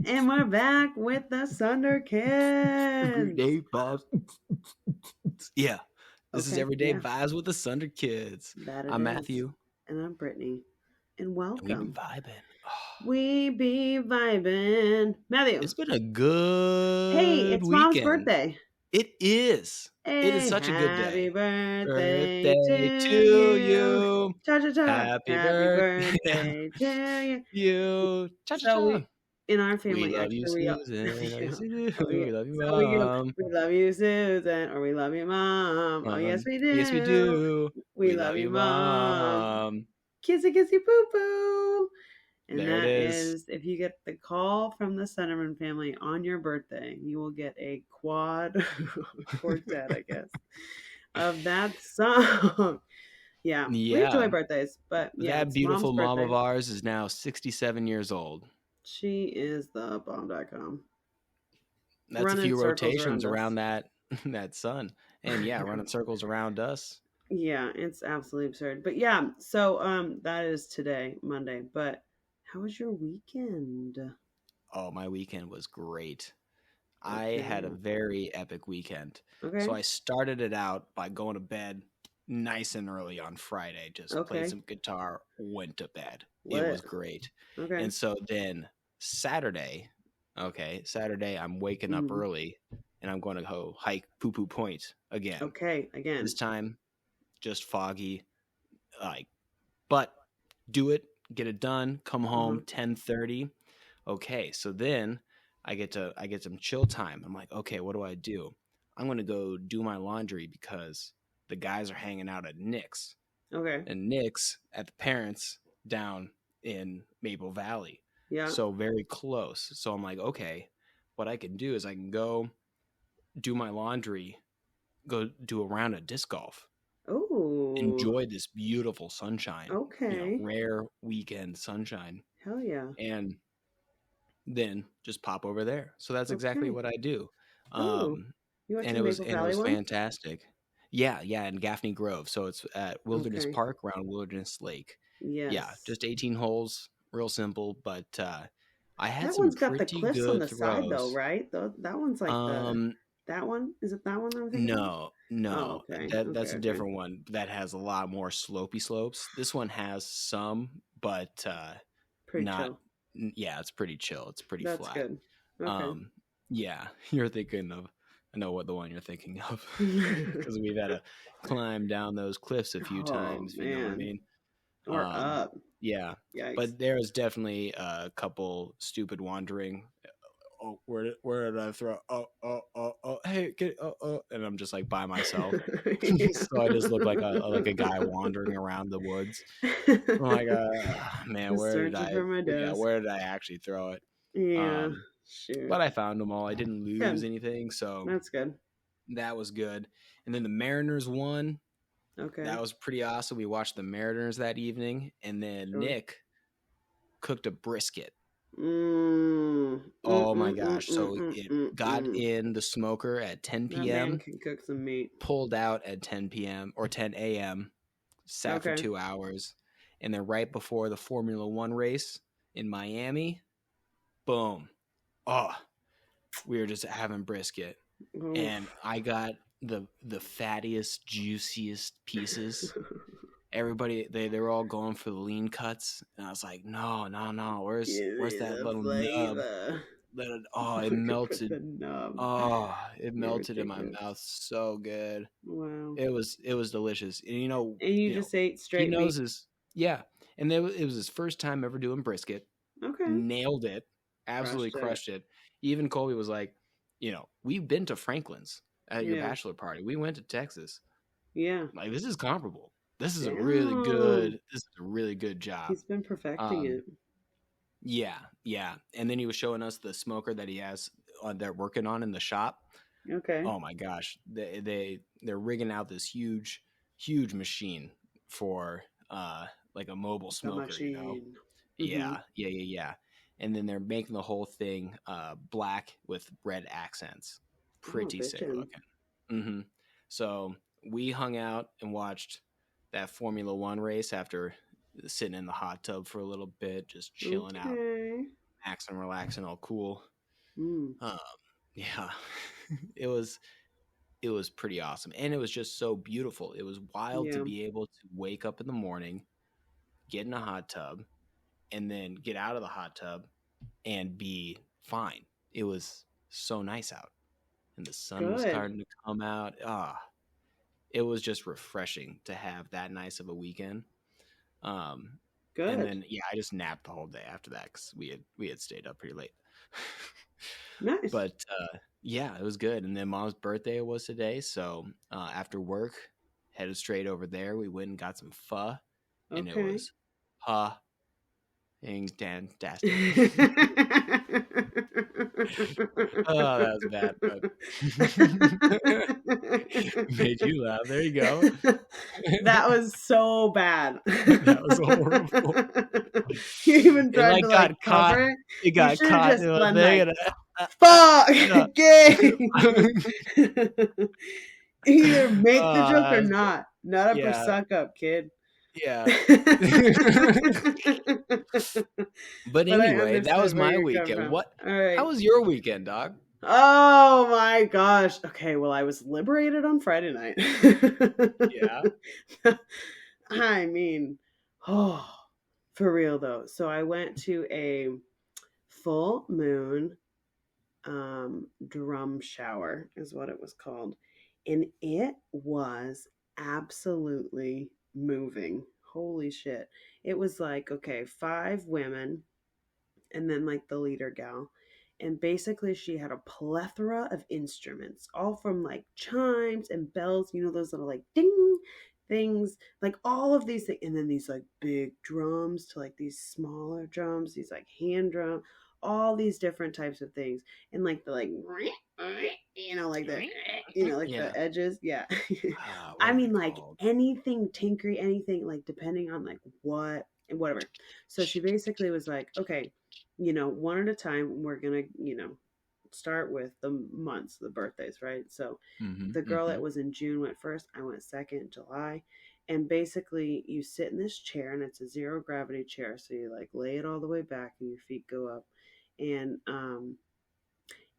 And we're back with the Sunderkids. Everyday vibes. Yeah. This is Okay, Everyday yeah, Vibes with the Sunderkids. that it I'm is. Matthew, And I'm Brittany. And and we be welcome. vibing. Oh, We be vibing. Matthew, it's been a hey, good it's mom's weekend. birthday. It is. It is Hey, such a good happy day. birthday Birthday to to you. you. Cha cha cha. Happy Happy birthday birthday to you. you. Cha cha So cha. we, in our We family, love you, actually, Susan. Oh, yes, we do. We love you, we go, Mom. we love you, Susan, or we love you, Mom. Oh, yes, we Yes, we do. do. We We love love you, you, Mom. Mom. Kissy, kissy, poo, poo. And There it that is. is, if you get the call from the Centerman family on your birthday, you will get a quartet, I guess, of that song. Yeah, we enjoy Yeah. birthdays, but yeah, That it's mom's beautiful mom birthday. of ours is now 67 years old. She is the bomb.com. That's a Running few circles rotations around us. around that sun. And yeah, running circles around us. Yeah, it's absolutely absurd. But yeah, so that is today, Monday. But how was your weekend? Oh, my weekend was great. I Okay. had a very epic weekend. So Okay. I started it out by going to bed nice and early on Friday, just played Okay. some guitar, went to bed. It was Lit. great. Okay. And so then Saturday I'm waking up Mm. early and I'm going to go hike Poo Poo Point again. Okay. This Again. time just foggy, like, but do it, get it done, come home Uh-huh. 10:30. Okay, so then I get some chill time. I'm like, okay, what do I do? I'm gonna go do my laundry because the guys are hanging out at Nick's, Okay. and Nick's at the parents down in Maple Valley, Yeah. so very close. So I'm like, okay, what I can do is I can go do my laundry, go do a round of disc golf, Oh. enjoy this beautiful sunshine, Okay. rare weekend sunshine, Hell yeah. and then just pop over there. So that's exactly Okay. what I do. Oh. Um, You went to and the Maple it Valley was one? fantastic. Yeah, yeah, in Gaffney Grove. So it's at Wilderness Okay. Park around Wilderness Lake. Yeah, Yes. just 18 holes, real simple, but I had That some one's got the pretty cliffs on good the side though, throws. right? That one's like the Um, that one? Is it that one I'm thinking of? no, Oh, no, okay. Okay, that's a okay. different one that has a lot more slopey slopes. This one has some, but Pretty not. chill. Yeah, it's pretty chill. It's pretty That's flat. good. Okay. Um, yeah, you're thinking of. I know what the one you're thinking of because we've had to climb down those cliffs a few Oh times. If you know what I man. mean. Or up. Yeah, Yikes. but there was definitely a couple stupid wandering. Oh, where did I throw? Oh, hey, get and I'm just like by myself, Yeah. so I just look like a guy wandering around the woods. I'm like, man, Just searching for my yeah, desk. where did I actually throw it? Yeah. Um, Shoot. but I found them all. I didn't lose Good. anything, so That's good. that was good. And then the Mariners won. Okay. That was pretty awesome. We watched the Mariners that evening, and then Sure. Nick cooked a brisket. Mm. Mm, Oh my mm, mm, gosh. mm, So mm, it mm, got mm. in the smoker at 10 That man p.m., can cook some meat. pulled out at 10 p.m. or 10 a.m., sat for Okay. 2 hours, and then right before the Formula One race in Miami, boom. Oh, we were just having brisket. And Oof. I got the fattiest, juiciest pieces. Everybody they were all going for the lean cuts, and I was like, no, Give where's me that the little nub? flavor. Oh, it melted. The nub. Oh, it You're melted in my ridiculous. mouth so good. Wow. It was delicious. And And you just ate he straight meat. knows his yeah. And it was his first time ever doing brisket. Okay. Nailed it. Absolutely Crushed it. crushed it. Even Colby was like, we've been to Franklin's at your Yeah. bachelor party. We went to Texas. Yeah. Like, this is comparable. This is a Damn. really good job. He's been perfecting Um, it. yeah, yeah. And then he was showing us the smoker that he has they're working on in the shop. Okay. Oh my gosh, they're rigging out this huge machine for like a mobile The smoker. machine. Mm-hmm. Yeah. And then they're making the whole thing black with red accents. Oh, Pretty sick bitchin'. looking. Mm-hmm. So we hung out and watched that Formula One race after sitting in the hot tub for a little bit, just chilling out, Okay. maxing, relaxing, all cool. Mm. Um, yeah, it was it was pretty awesome, and it was just so beautiful. It was wild to Yeah. be able to wake up in the morning, get in a hot tub, and then get out of the hot tub and be fine. It was so nice out, and the sun was Good. starting to come out. It was just refreshing to have that nice of a weekend. Um, and Good. then yeah, I just napped the whole day after that because we had stayed up pretty late. Nice. But yeah, it was good. And then mom's birthday was today, so after work, headed straight over there. We went and got some pho, and it Okay. was fantastic. Oh, that was bad, but made you laugh. There you go. That was so bad. That was horrible. You even It tried to like like got caught. cover it. It You got should have caught just in a been thing, like, and fuck, yeah. gang. Either make the joke That or was good. not. Not up or Yeah, suck up, kid. yeah. But But I anyway, that was understood where my you're coming weekend. from. What? All How right. was your weekend, dog? Oh my gosh. Okay, well, I was liberated on Friday night. Yeah. I mean, oh, for real though. So I went to a full moon drum shower, is what it was called. And it was absolutely moving. Holy shit. It was like, okay, 5 women and then like the leader gal. And basically, she had a plethora of instruments, all from like chimes and bells, you know, those little like ding things, like all of these things. And then these like big drums to like these smaller drums, these like hand drum, all these different types of things. And like the like, like the, like Yeah. the edges. Yeah. What I are they mean, like called? anything tinkery, anything like depending on like what and whatever. So she basically was like, okay, one at a time, we're gonna, start with the months, the birthdays, right? So Mm-hmm. the girl Mm-hmm. that was in June went first, I went second, July. And basically, you sit in this chair, and it's a zero gravity chair. So you like lay it all the way back, and your feet go up.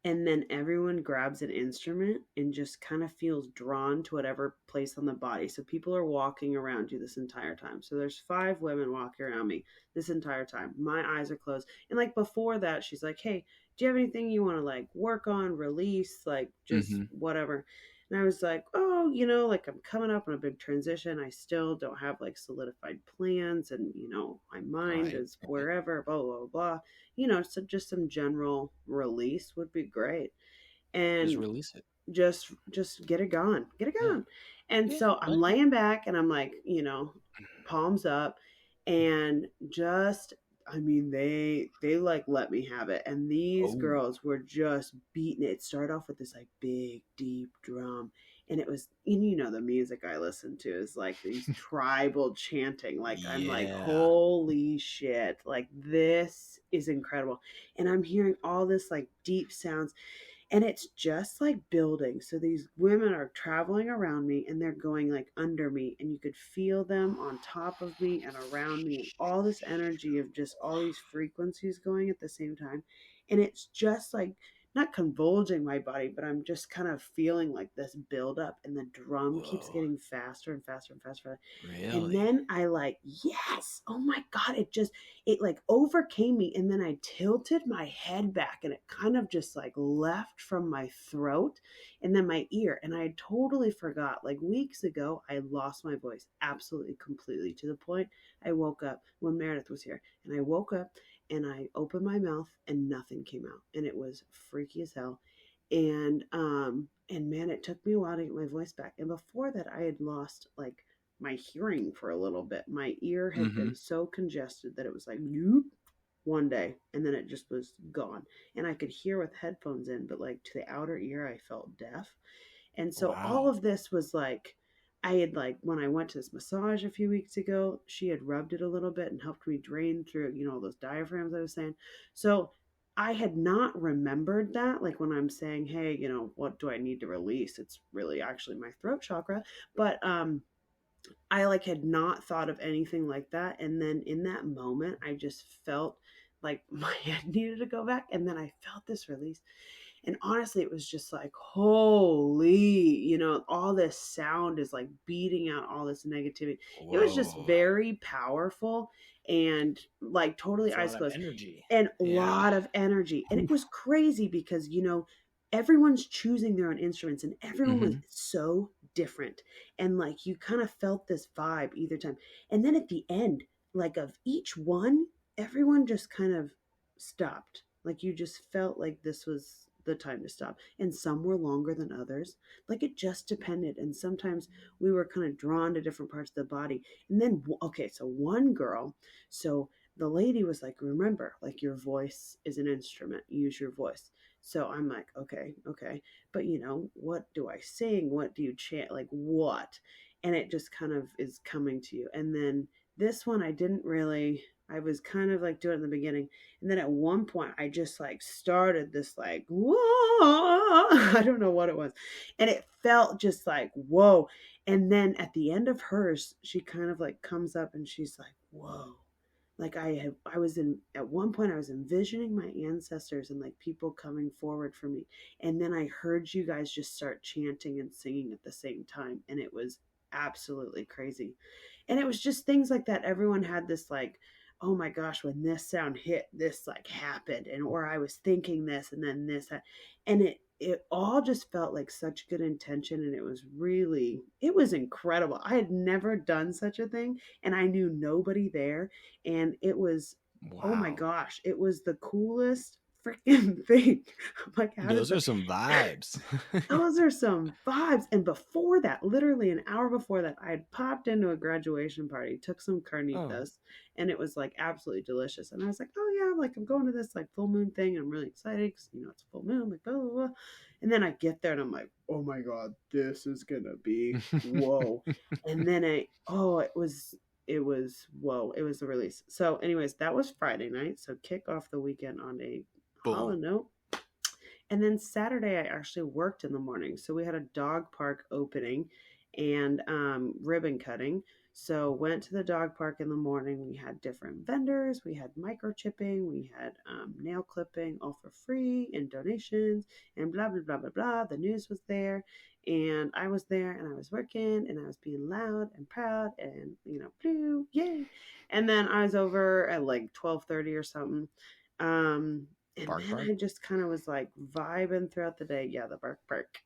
And then everyone grabs an instrument and just kind of feels drawn to whatever place on the body. So people are walking around you this entire time. So there's 5 women walking around me this entire time. My eyes are closed. And like before that, she's like, hey, do you have anything you want to like work on, release, like just Mm-hmm. whatever? And I was like, oh, like I'm coming up on a big transition. I still don't have like solidified plans. And, my mind Right. is wherever, blah, blah, blah. So just some general release would be great. Just And release it. just get it gone. Get it Yeah. gone. And Yeah. so I'm Let it. laying back and I'm like, palms up and just I mean they like let me have it. And these Oh. girls were just beating it. It started off with this like big deep drum, and it was, the music I listen to is like these tribal chanting. Like I'm like, Yeah. holy shit, like this is incredible. And I'm hearing all this like deep sounds, and it's just like building. So these women are traveling around me, and they're going like under me, and you could feel them on top of me and around me, and all this energy of just all these frequencies going at the same time. And it's just like not convulging my body, but I'm just kind of feeling like this buildup, and the drum keeps Whoa. getting faster and faster and faster. And Really? then I like, yes, oh my God, it like overcame me. And then I tilted my head back, and it kind of just like left from my throat and then my ear. And I totally forgot, like weeks ago, I lost my voice absolutely completely, to the point I woke up when Meredith was here, and I woke up and I opened my mouth and nothing came out. And it was freaky as hell. And man, it took me a while to get my voice back. And before that, I had lost like my hearing for a little bit. My ear had Mm-hmm. been so congested that it was like noop one day, and then it just was gone. And I could hear with headphones in, but like to the outer ear, I felt deaf. And so all Wow. of this was like, I had like, when I went to this massage a few weeks ago, she had rubbed it a little bit and helped me drain through, all those diaphragms I was saying. So I had not remembered that. Like when I'm saying, hey, what do I need to release? It's really actually my throat chakra. But I like had not thought of anything like that. And then in that moment, I just felt like my head needed to go back. And then I felt this release. And honestly, it was just like, holy, all this sound is like beating out all this negativity. It was just Whoa. very powerful and like totally That's a eyes lot of closed energy. and a Yeah. lot of energy. And it was crazy because, everyone's choosing their own instruments and everyone was so different. And like you kind of felt this vibe either time. And then at the end, like of each one, everyone just kind of stopped. Like you just felt like this was the time to stop. And some were longer than others. Like it just depended. And sometimes we were kind of drawn to different parts of the body. And then, okay, so one girl, so the lady was like, remember, like your voice is an instrument, use your voice. So I'm like, okay, okay. But what do I sing? What do you chant? Like what? And it just kind of is coming to you. And then this one, I was kind of like doing it in the beginning. And then at one point, I just like started this like, whoa, I don't know what it was. And it felt just like, whoa. And then at the end of hers, she kind of like comes up and she's like, whoa. Like at one point I was envisioning my ancestors and like people coming forward for me. And then I heard you guys just start chanting and singing at the same time. And it was absolutely crazy. And it was just things like that. Everyone had this like, oh my gosh, when this sound hit, this like happened, and or I was thinking this, and then this, and it all just felt like such good intention, and it was incredible. I had never done such a thing, and I knew nobody there, and it was, oh my Wow. gosh, it was the coolest freaking thing. I'm like, how does Those are that? some vibes. Those are some vibes. And before that, literally an hour before that, I had popped into a graduation party, took some Oh. carnitas, and it was like absolutely delicious. And I was like, oh yeah, like I'm going to this like full moon thing. I'm really excited because it's a full moon, like blah, blah, blah. And then I get there and I'm like, oh my God, this is gonna be whoa. And then it was whoa, it was the release. So, anyways, that was Friday night. So kick off the weekend on a hollow Boom. note. And then Saturday, I actually worked in the morning. So we had a dog park opening and ribbon cutting. So went to the dog park in the morning. We had different vendors. We had microchipping. We had nail clipping, all for free and donations and blah blah blah blah blah. The news was there, and I was there, and I was working, and I was being loud and proud, and blue, yay! And then I was over at like 12:30 or something. And Bark then bark. I just kind of was like vibing throughout the day. Yeah, the bark bark.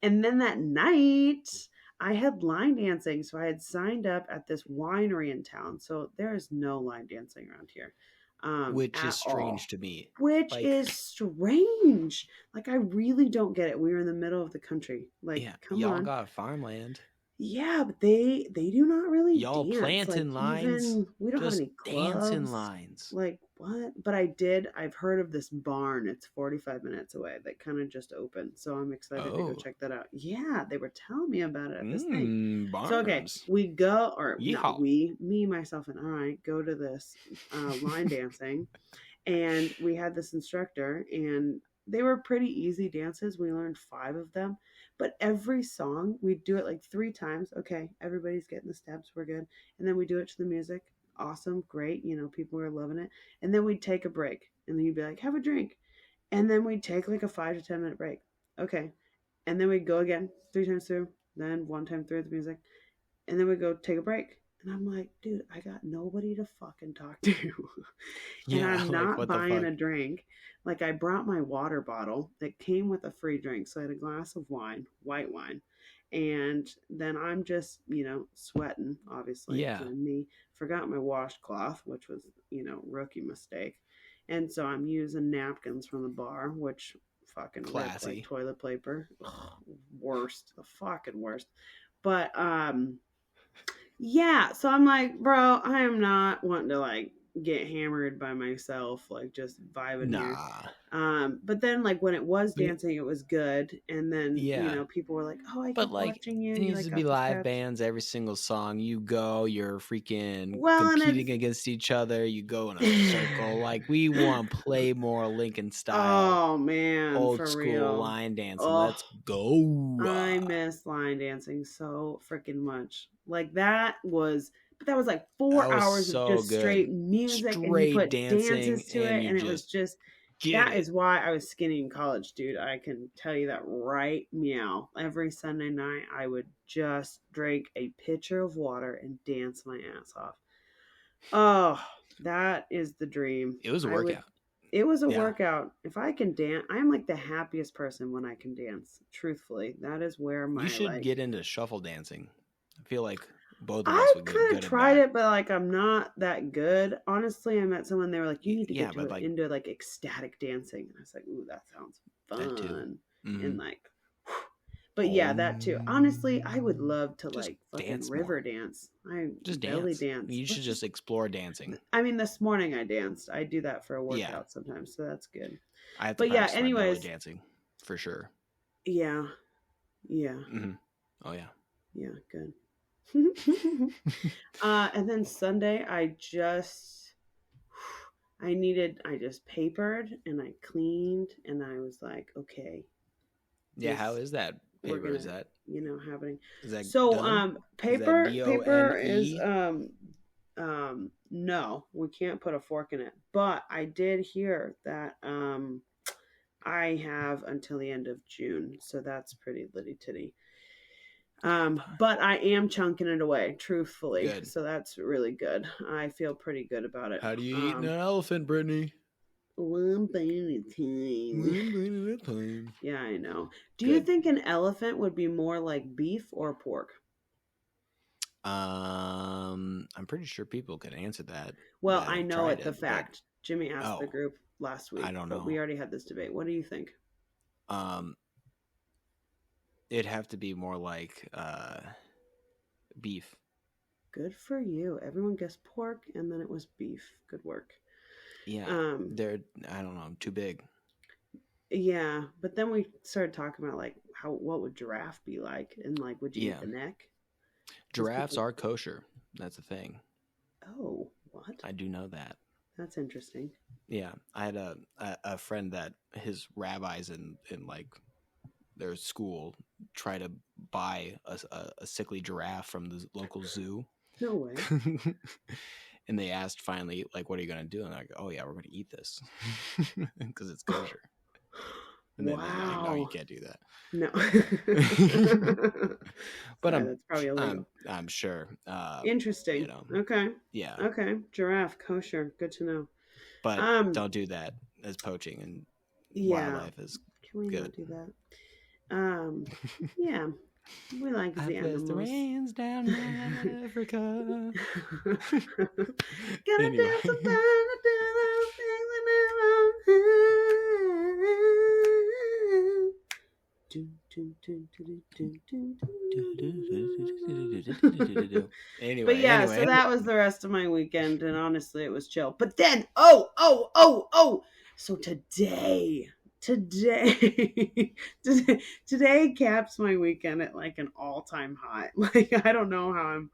And then that night, I had line dancing. So I had signed up at this winery in town. So there is no line dancing around here Which is at all. strange to me. Which Like, is strange. Like, I really don't get it. We were in the middle of the country. Like, yeah, come y'all on. got farmland. Yeah, but they do not really Y'all dance. Like planting lines. even we don't have Just any dancing clubs. lines. Like what? But I've heard of this barn. It's 45 minutes away that kind of just opened. So I'm excited to go Oh. check that out. Yeah, they were telling me about it at this thing. So okay, Barns. we go or not Yeehaw. we, me, myself, and I go to this line dancing, and we had this instructor, and they were pretty easy dances. We learned 5 of them, but every song we'd do it like 3 times. Okay, everybody's getting the steps, we're good. And then we do it to the music. Awesome, great, people were loving it. And then we'd take a break, and then you'd be like, have a drink. And then we'd take like a 5 to 10 minute break. Okay. And then we'd go again 3 times through, then 1 time through the music, and then we go take a break. And I'm like, dude, I got nobody to fucking talk to. And Yeah, I'm like not what the buying fuck? a drink. Like, I brought my water bottle that came with a free drink. So I had a glass of wine, white wine. And then I'm just, sweating, obviously, Yeah. because I'm me. Forgot my washcloth, which was, rookie mistake. And so I'm using napkins from the bar, which fucking ripped like Classy. toilet paper. Ugh, worst. The fucking worst. But yeah, so I'm like, bro, I am not wanting to like get hammered by myself, like just vibing here. Nah. But then like when it was But dancing, it was good. And then, yeah. people were like, oh, I But kept like watching you. it You needs like to be got the live steps. bands every single song. You go, you're freaking Well, and competing against each other. You go in a circle. Like we want to play more Lincoln style, oh man, old for school real. line dancing. Oh, Let's go. I miss line dancing so freaking much. Like that was, but that was like That 4 was hours of so just good. straight music, and he Straight put dancing, dances to and it, you and it was just just, get that it. is why I was skinny in college, dude. I can tell you that right meow. Every Sunday night, I would just drink a pitcher of water and dance my ass off. Oh, that is the dream. It was a I would. workout. It was a Yeah. workout. If I can dance, I'm like the happiest person when I can dance. Truthfully, that is where You my should like. get into shuffle dancing. I feel like both of us I would get kind of good at tried that. it, but like I'm not that good. Honestly, I met someone. They were like, "You need to Yeah, get to but it like into like ecstatic dancing," and I was like, "Ooh, that sounds that too. fun." Mm-hmm. And like, but yeah, that too. Honestly, I would love to Just like fucking dance river more. dance. I Just belly dance. dance. You should Let's just just. explore dancing. I mean, this morning I danced. I do that for a Yeah, workout sometimes, so that's good. I have to But yeah, practice my belly anyways, dancing for sure. yeah, yeah, Mm-hmm. Oh yeah. yeah, good. And then Sunday, I just papered and I cleaned and I was like, okay, Yeah. How this, is that we're paper? gonna, happening. Is that So, done? Is that paper is, DONE? no, we can't put a fork in it, but I did hear that, I have until the end of June, so that's pretty litty titty. But I am chunking it away, truthfully. Good. So that's really good. I feel pretty good about it. How do you eat an elephant, Brittany? One bite at a time. One bite at a time. Yeah, I know. Do you Good. think an elephant would be more like beef or pork? I'm pretty sure people could answer that. Well, That I have know tried it, the fact. Jimmy asked the oh, group last week, I don't but know. we already had this debate. What do you think? It'd have to be more like beef. Good for you. Everyone guessed pork, and then it was beef. Good work. Yeah, they're I don't know, too big. Yeah, but then we started talking about like what would giraffe be like, and like would you eat the neck? Giraffes are kosher. That's a thing. Oh, what? I do know that. That's interesting. Yeah, I had a friend that his rabbis in like their school try to buy a sickly giraffe from the local zoo. No way. And they asked finally, like, what are you going to do? And they're like, oh, yeah, we're going to eat this because it's kosher. And then they're like, no, you can't do that. No. But sorry, that's probably illegal. I'm sure. Interesting. Okay. Yeah. Okay. Giraffe, kosher. Good to know. But don't do that as poaching, and wildlife is Can we good. not do that? Yeah. We like the animals. The rains down in Africa. Gonna do something to do those things I never. Anyway, but yeah, so that was the rest of my weekend, and honestly, it was chill. But then, so today caps my weekend at like an all-time high. Like I don't know how I'm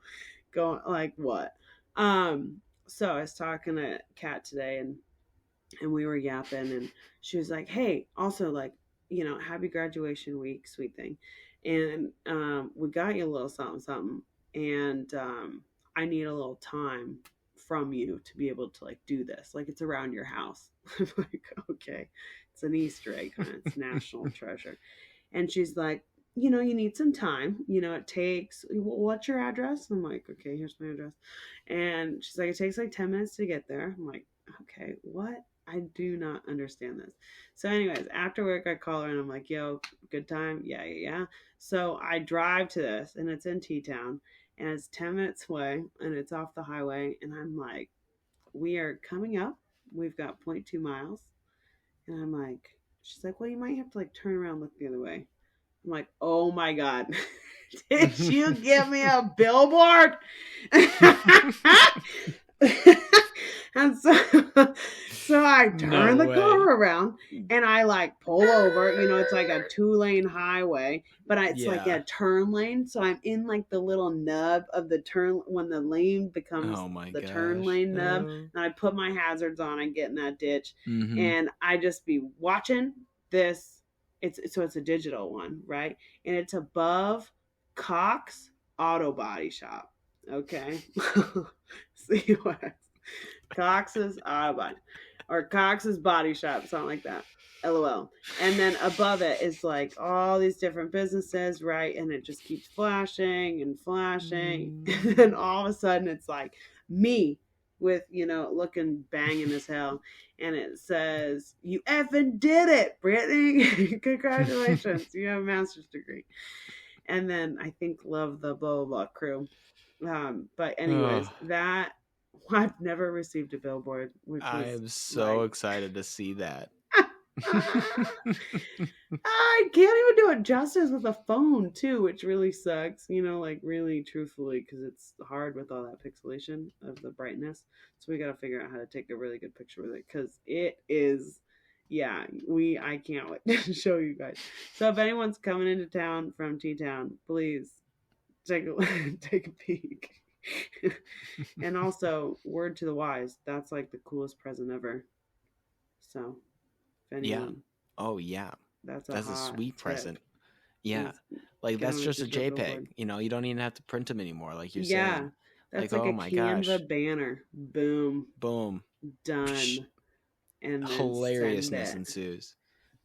going, like what. So I was talking to Kat today, and we were yapping, and she was like, hey, also like, happy graduation week, sweet thing, and we got you a little something, and I need a little time from you to be able to like do this, like it's around your house. I'm like, okay, it's an Easter egg, huh? It's national treasure. And she's like, you need some time, it takes, what's your address? I'm like, okay, here's my address. And she's like, it takes like 10 minutes to get there. I'm like, okay, what? I do not understand this. So anyways, after work, I call her and I'm like, yo, good time? Yeah. So I drive to this, and it's in T-Town, and it's 10 minutes away, and it's off the highway. And I'm like, we are coming up. We've got 0.2 miles. And I'm like, she's like, well, you might have to like turn around, look the other way. I'm like, oh my God, did you give me a billboard? And so I turn the car around and I like pull over. It's like a 2-lane highway, but it's like a turn lane. So I'm in like the little nub of the turn when the lane becomes turn lane nub. And I put my hazards on. I get in that ditch, and I just be watching this. It's a digital one, right? And it's above Cox Auto Body Shop. Okay. See what? Cox's Autobahn or Cox's Body Shop, something like that. LOL. And then above it is like all these different businesses, right? And it just keeps flashing and flashing. And then all of a sudden it's like me with, looking banging as hell. And it says, "You effing did it, Brittany. Congratulations. You have a master's degree." And then I think love the blah, blah, blah crew. But anyways, that I've never received a billboard, which I was am so excited to see that. I can't even do it justice with a phone too, which really sucks. Like really truthfully, because it's hard with all that pixelation of the brightness. So we got to figure out how to take a really good picture with it, because it is. Yeah, I can't wait to show you guys. So if anyone's coming into town from T-Town, please take a peek. And also, word to the wise, that's like the coolest present ever. So, if anyone, oh yeah, that's a sweet tip. present. Yeah, like that's just a JPEG. You don't even have to print them anymore, like you're saying. That's like a Canva banner. Boom, boom, done. And hilariousness ensues.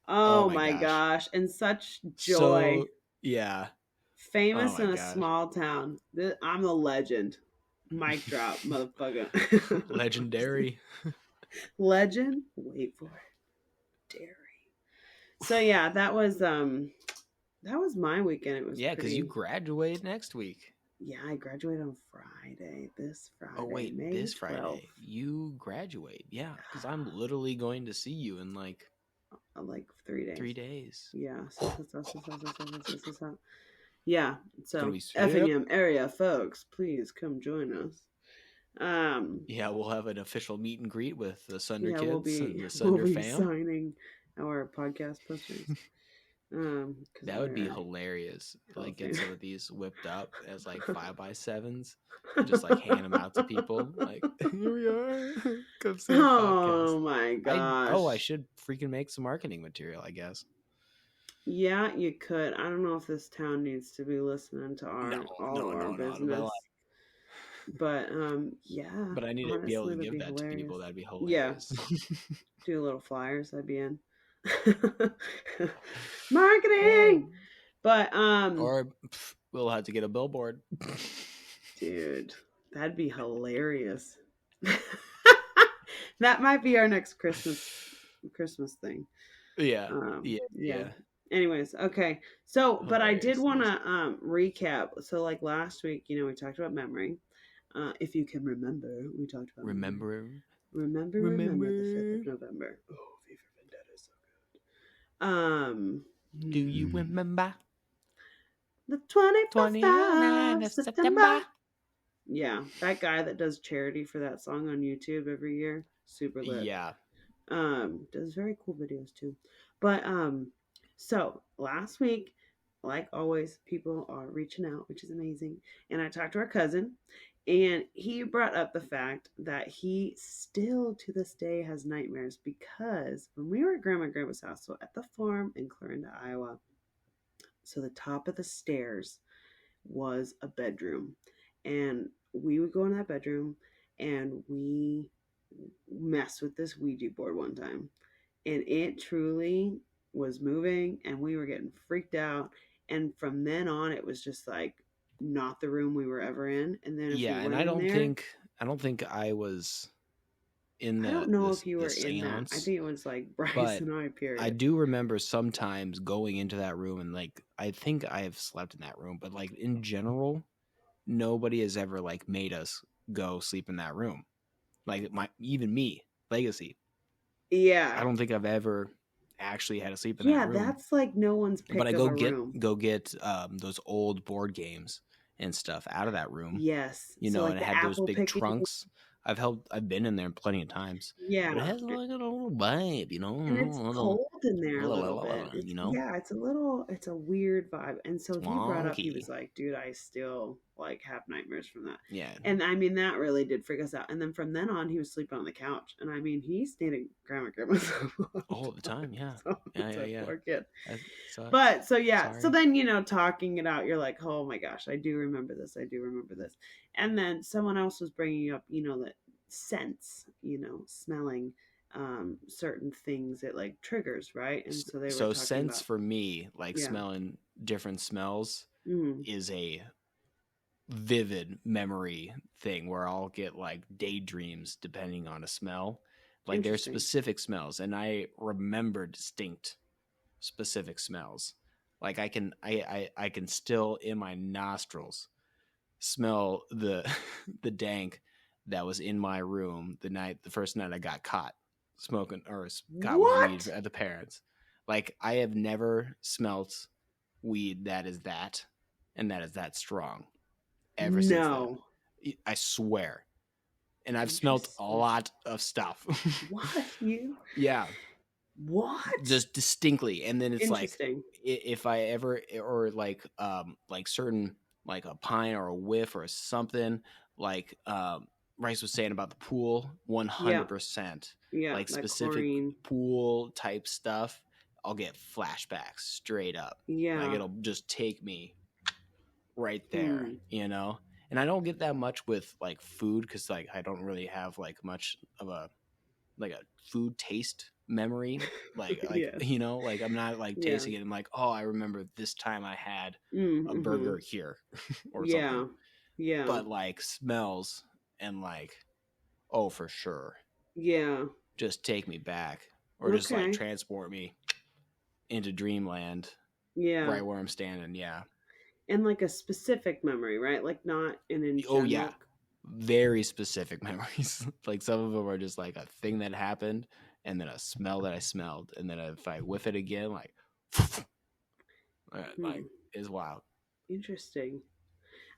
Oh my gosh, and such joy. So, yeah. Famous in a small town. I'm a legend. Mic drop, motherfucker. Legendary. Legend? Wait for it. Dairy. So yeah, that was my weekend. It was because you graduate next week. Yeah, I graduate on Friday. This Friday. Oh wait, May this 12th. Friday. You graduate. Yeah, because I'm literally going to see you in like 3 days. 3 days. Yeah. Yeah. So Effingham area folks, please come join us. Yeah, we'll have an official meet and greet with the Sunderkids and the Sunder fam. Signing our podcast posters. That would be hilarious. Like get some of these whipped up as like 5x7s, just like hand them out to people. Like, here we are. Come see the podcast. Oh my gosh. I should freaking make some marketing material, I guess. Yeah, you could. I don't know if this town needs to be listening to our business. But yeah. But I need to be able to give that to people. That'd be hilarious. Yeah. Do little flyers. That'd be in. Marketing. But or we'll have to get a billboard. Dude, that'd be hilarious. That might be our next Christmas thing. Yeah. Anyways, okay. So, but I did want to recap. So, like last week, we talked about memory. If you can remember, we talked about remember the 5th of November. Oh, V for Vendetta is so good. Do you remember the 29th of September? Yeah, that guy that does charity for that song on YouTube every year, super lit. Yeah. Does very cool videos too. But so last week, like always, people are reaching out, which is amazing. And I talked to our cousin, and he brought up the fact that he still to this day has nightmares because when we were at Grandma and Grandpa's house, so at the farm in Clarinda, Iowa, so the top of the stairs was a bedroom, and we would go in that bedroom and we messed with this Ouija board one time, and it truly was moving, and we were getting freaked out. And from then on, it was just like not the room we were ever in. And then and I don't think I was in the. I don't know if you were in that. I think it was like Bryce and I. Period. I do remember sometimes going into that room, and like I think I have slept in that room, but like in general, nobody has ever like made us go sleep in that room. Like even me, Legacy. Yeah, I don't think I've ever actually had to sleep in that room. Yeah, that's like no one's picked but I go get those old board games and stuff out of that room. Yes, and it had those big trunks. I've been in there plenty of times. Yeah, but it has like a little vibe, and it's cold in there a little bit. Yeah, it's a weird vibe. And so he brought up, he was like, "Dude, I still like have nightmares from that. Yeah. And I mean, that really did freak us out. And then from then on, he was sleeping on the couch. And I mean, he stayed at grandma's all the time. Yeah. So Yeah. Poor kid. That sucks. But so yeah, Sorry. so then talking it out, you're like, oh my gosh, I do remember this. I do remember this. And then someone else was bringing up, that sense, smelling certain things, it like triggers, right? And so they were talking sense about, for me, like smelling different smells, is a vivid memory thing where I'll get like daydreams depending on a smell. Like there's specific smells, and I remember distinct specific smells. Like I can still in my nostrils smell the dank that was in my room the first night I got caught smoking or got weed at the parents. Like I have never smelt weed that is that strong ever since then. I swear. And I've smelt a lot of stuff. What? You? Yeah. What? Just distinctly. And then it's like if I ever or like certain like a pine or a whiff or something like Rice was saying about the pool, 100%. Yeah, like specific chlorine. Pool type stuff, I'll get flashbacks straight up. Yeah. Like it'll just take me right there, And I don't get that much with like food because like I don't really have like much of a food taste memory. Like like I'm not like tasting it and like, oh, I remember this time I had a burger here or something. Yeah. But like smells and like, oh, for sure. Yeah. Just take me back or just like transport me into dreamland. Yeah. Right where I'm standing. Yeah. And like a specific memory, right? Like not in general. Oh yeah. Very specific memories. Like some of them are just like a thing that happened and then a smell that I smelled. And then if I whiff it again, like it's wild. Interesting.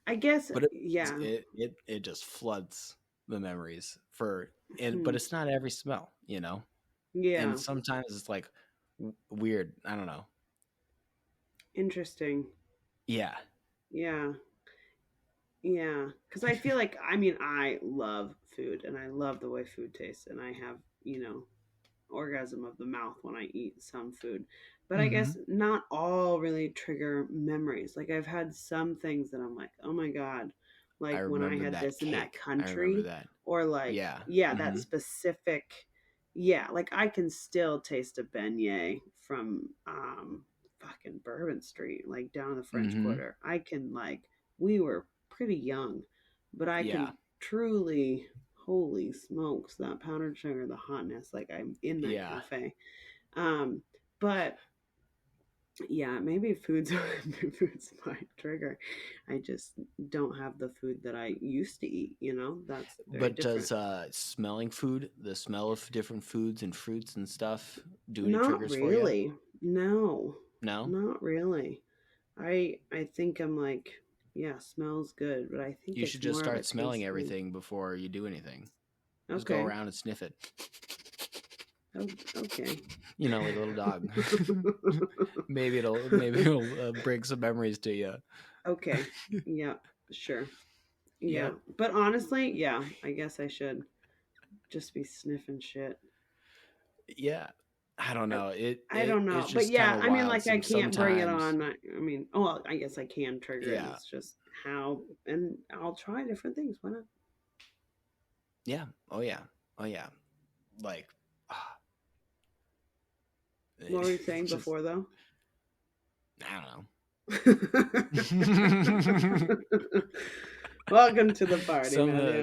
I guess, but it just floods the memories but it's not every smell, Yeah. And sometimes it's like weird. I don't know. Interesting. Yeah. Yeah. Yeah. Because I feel like, I love food and I love the way food tastes. And I have, orgasm of the mouth when I eat some food. But I guess not all really trigger memories. Like I've had some things that I'm like, oh my God. Like when I had this in that country. Or like, that specific. Yeah. Like I can still taste a beignet from fucking Bourbon Street, like down in the French Quarter. I can we were pretty young, but I can truly, holy smokes, that powdered sugar, the hotness, like I'm in that cafe. But yeah, maybe food's my trigger. I just don't have the food that I used to eat, that's very different. Does smelling food, the smell of different foods and fruits and stuff, do any triggers for you? Not really. No, not really. I think I'm like, yeah, smells good, but I think you should just start smelling everything before you do anything. Just go around and sniff it. Oh, okay. Like a little dog. maybe it'll bring some memories to you. Okay. Yeah, sure. Yeah. But honestly, yeah, I guess I should just be sniffing shit. Yeah. I don't know. I don't know. But yeah, I mean, like I can't bring it on. I guess I can trigger it. It's just how, and I'll try different things. Why not? Yeah. Oh yeah. Like, what were you saying before though? I don't know. Welcome to the party.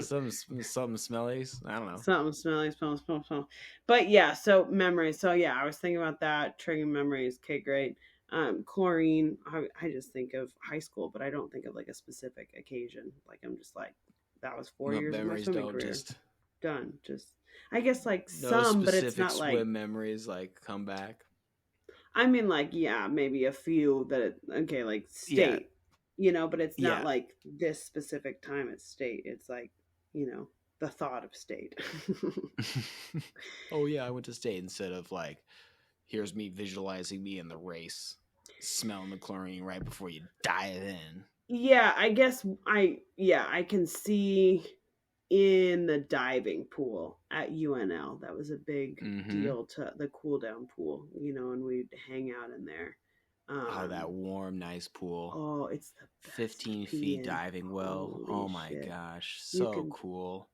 Some smellies. I don't know. Something smelly, smell. But yeah, so memories. So yeah, I was thinking about that, triggering memories. Okay, great. Chlorine. I just think of high school, but I don't think of like a specific occasion. Like I'm just like, that was 4 years of my swimming career. Just done. Just I guess like some, but it's not like swim memories like come back. I mean, like maybe a few that like state. But it's not like this specific time at state. It's like, the thought of state. Oh yeah, I went to state instead of like, here's me visualizing me in the race, smelling the chlorine right before you dive in. Yeah, I guess I can see in the diving pool at UNL. That was a big Mm-hmm. deal to the cool down pool, and we'd hang out in there. Oh, that Um, warm, nice pool. oh, it's the best to 15 pee feet in. diving well. Holy Oh my shit. gosh, You so can cool.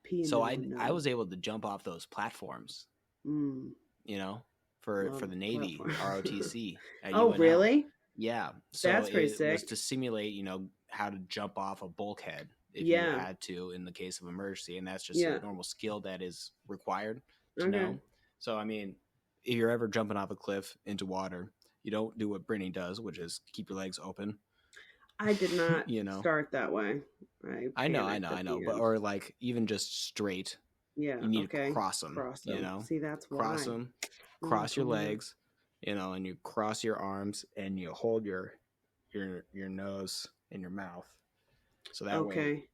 pee and So no I one I knows. was able to jump off those platforms, Mm, you know, for love the Navy platform. ROTC at Oh, UNL. really? Yeah, so That's pretty it was sick. to simulate, how to jump off a bulkhead if you Yeah. had to in the case of emergency, and that's just a Yeah. normal skill that is required to Okay. know. So I mean, if you're ever jumping off a cliff into water, you don't do what Brittany does, which is keep your legs open. I did not you know, start that way. I panicked I at know, the but end. or like even just straight, Yeah, you need to okay. cross them. Cross them. See, that's Cross why. them, Oh, cross your God. legs, and you cross your arms and you hold your nose and your mouth, so that way Okay.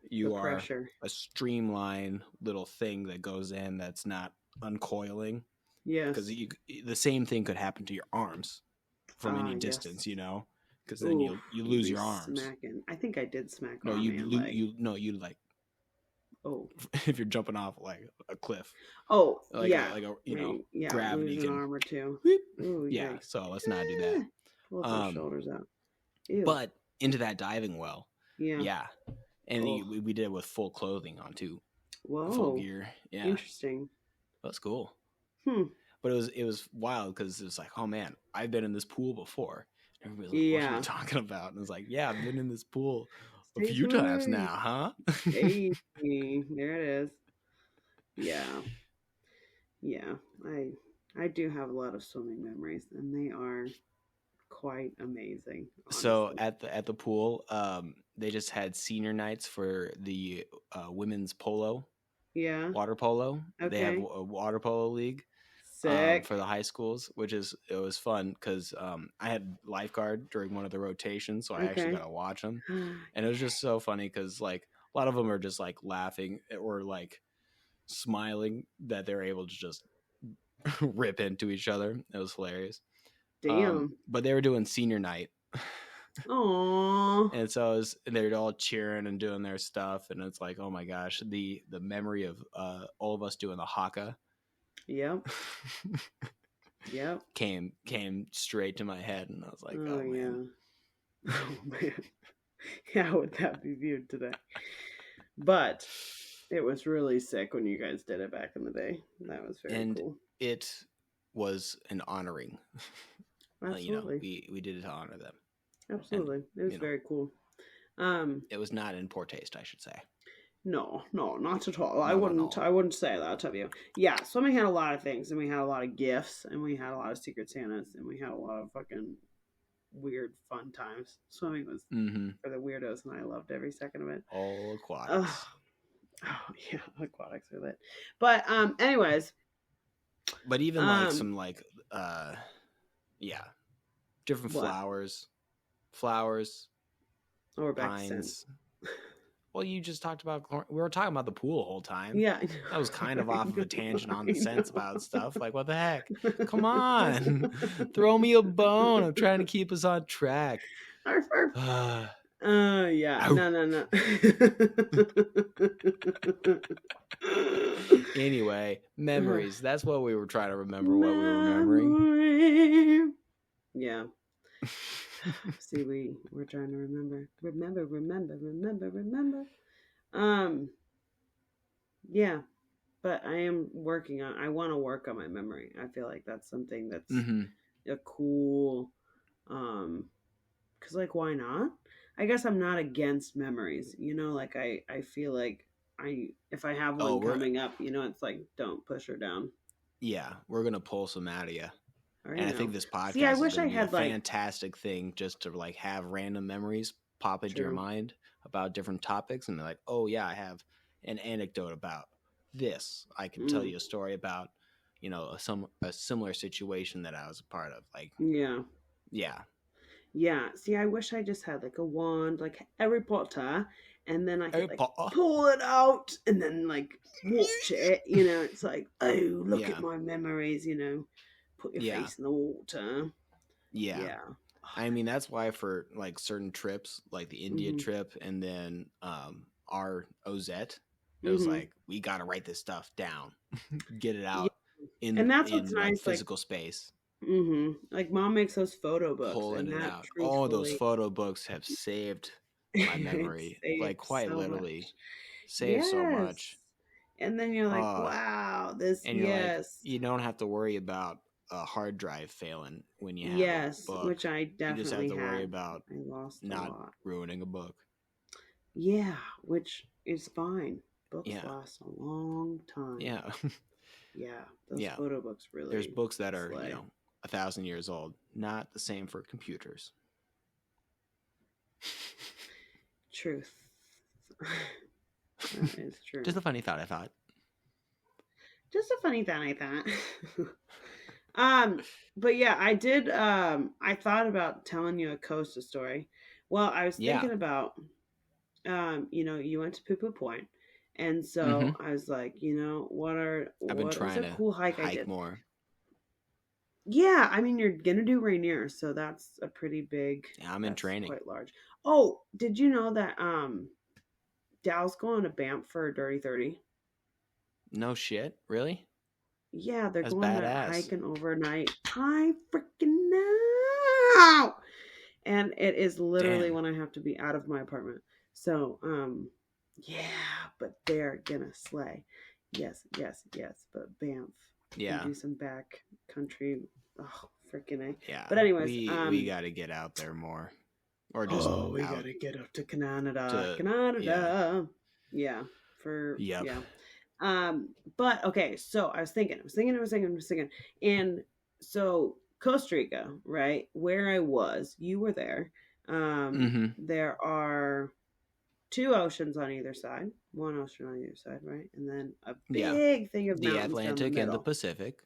The you are pressure. a streamline little thing that goes in that's not uncoiling, because Yes. the same thing could happen to your arms from Ah, any yes. distance, because then Ooh, you you'd lose be your arms. smacking. I think I did smack No, arm and leg. you'd like Oh. if you're jumping off like a cliff, Oh, like yeah. a Yeah, lose gravity an can arm or two. whoop. Ooh, Yeah, yikes. so let's not do that. Eh, pull those um shoulders out. Ew. but into that diving well, Yeah. yeah, and Oh. we did it with full clothing on too, full Whoa. gear. Yeah, Interesting. that's cool. Hmm. But it was wild because it was like, oh man, I've been in this pool before. Everybody's like, what are you Yeah. talking about? And it's like, yeah, I've been in this pool a Stays few times away. now, huh? Hey, there it is. Yeah. Yeah. I do have a lot of swimming memories, and they are quite amazing, So honestly. at the pool, they just had senior nights for the women's polo, Yeah. water polo. They have Okay. a water polo league, for Sick. the high schools, it was fun because I had lifeguard during one of the rotations, so I actually got Okay. to watch them, and it was just so funny because like a lot of them are just like laughing or like smiling that they're able to just rip into each other. It was hilarious. Damn. But they were doing senior night. Aww. And so they're all cheering and doing their stuff, and it's like, oh my gosh, the memory of all of us doing the haka Yep. Yep. came straight to my head, and I was like, Oh, oh man. yeah. Oh, man. How would that be viewed today? But it was really sick when you guys did it back in the day. That was very And cool. it was an honoring. Absolutely. We did it to honor them, and Absolutely. It was you know very cool. Um, it was not in poor taste, I should say. no, no, not at all. I Not at wouldn't all. I wouldn't say that of you. Yeah, swimming had a lot of things, and we had a lot of gifts, and we had a lot of secret Santas, and we had a lot of fucking weird fun times. Swimming was Mm-hmm. for the weirdos, and I loved every second of it. All aquatics. Oh, oh yeah, aquatics are lit. But anyways, But even like um, some like yeah, different what? flowers, Oh, we're back to scent. pines. Well, you just talked about we were talking about the pool the whole time. Yeah, That was kind of off of a tangent on I the scents about stuff. Like, what the heck? Come know. on, throw me a bone. I'm trying to keep us on track. Arf, arf. Yeah, Ow. no, no, no. Anyway, memories. That's what we were trying to remember. What we were remembering. Memory. Yeah. See, we're trying to remember. Um, yeah, but I am working on. I want to work on my memory. I feel like that's something that's Mm-hmm. a cool. Because like, why not? I guess I'm not against memories. Like I feel like if I have Oh, one coming up, it's like don't push her down. we're gonna pull some out of you. Or And I think this See, I podcast is wish going I to be a had like fantastic thing just to like have random memories pop into your true. mind about different topics, and be like, oh yeah, I have an anecdote about this. I can tell you a story about, a similar situation that I was a part of. Like, Yeah. yeah, Yeah. See, I wish I just had like a wand, like Harry Potter, and then I could Harry like Potter. pull it out and then like watch it. It's like, oh, look Yeah, at my memories. Put your yeah, face in the water. yeah. Yeah. I mean, that's why for like certain trips, like the India Mm-hmm. trip and then our Ozette, it was Mm-hmm. like we got to write this stuff down, get it Yeah. out And that's what's in like nice. Like, physical space, like mom makes those photo books, pulling and it that out. Oh, those truthfully, photo books have saved my it memory, saves like quite so literally, much. saved so Yes. much. And then you're like, Uh, wow, this, and you're like, yes, you don't have to worry about a hard drive failing when you have a yes, book. which I You just have definitely to worry had. about I lost a not lot. ruining a book. Yeah, which is fine. Books Yeah. last a long time. Yeah. Yeah, those Yeah. photo books There's really books that are, slay. 1,000 years old. Not the same for computers. Truth. That is true. Just a funny thought I thought. Just a funny thing I thought. But yeah, I did I thought about telling you a Costa story. Well, I was Yeah. thinking about you went to Poo Poo Point. And Mm-hmm. so I was like, I've been what was trying a to cool hike I hike did? more. Yeah, I mean you're gonna do Rainier, so that's a pretty big Yeah, I'm in that's training. quite large. Oh, did you know that Dow's going to Banff for a Dirty 30? No shit? Really? Yeah, they're That's going there badass. hiking overnight. I freaking know. And it is literally Damn. when I have to be out of my apartment. So, yeah, but they're gonna slay. Yes, yes, yes. But Banff can Yeah. do some back country. Oh, freaking A. Yeah. But anyways, We got to get out there more. Or just oh, we out gotta get up to Canada. to yeah. Canada. Yeah, Yep. yeah. But okay, so I was thinking, and so Costa Rica, right, where I was, you were there. Mm-hmm. There are two oceans on either side, one ocean on either side, right, and then a Yeah. big thing of The mountains down the Atlantic and the middle. Pacific.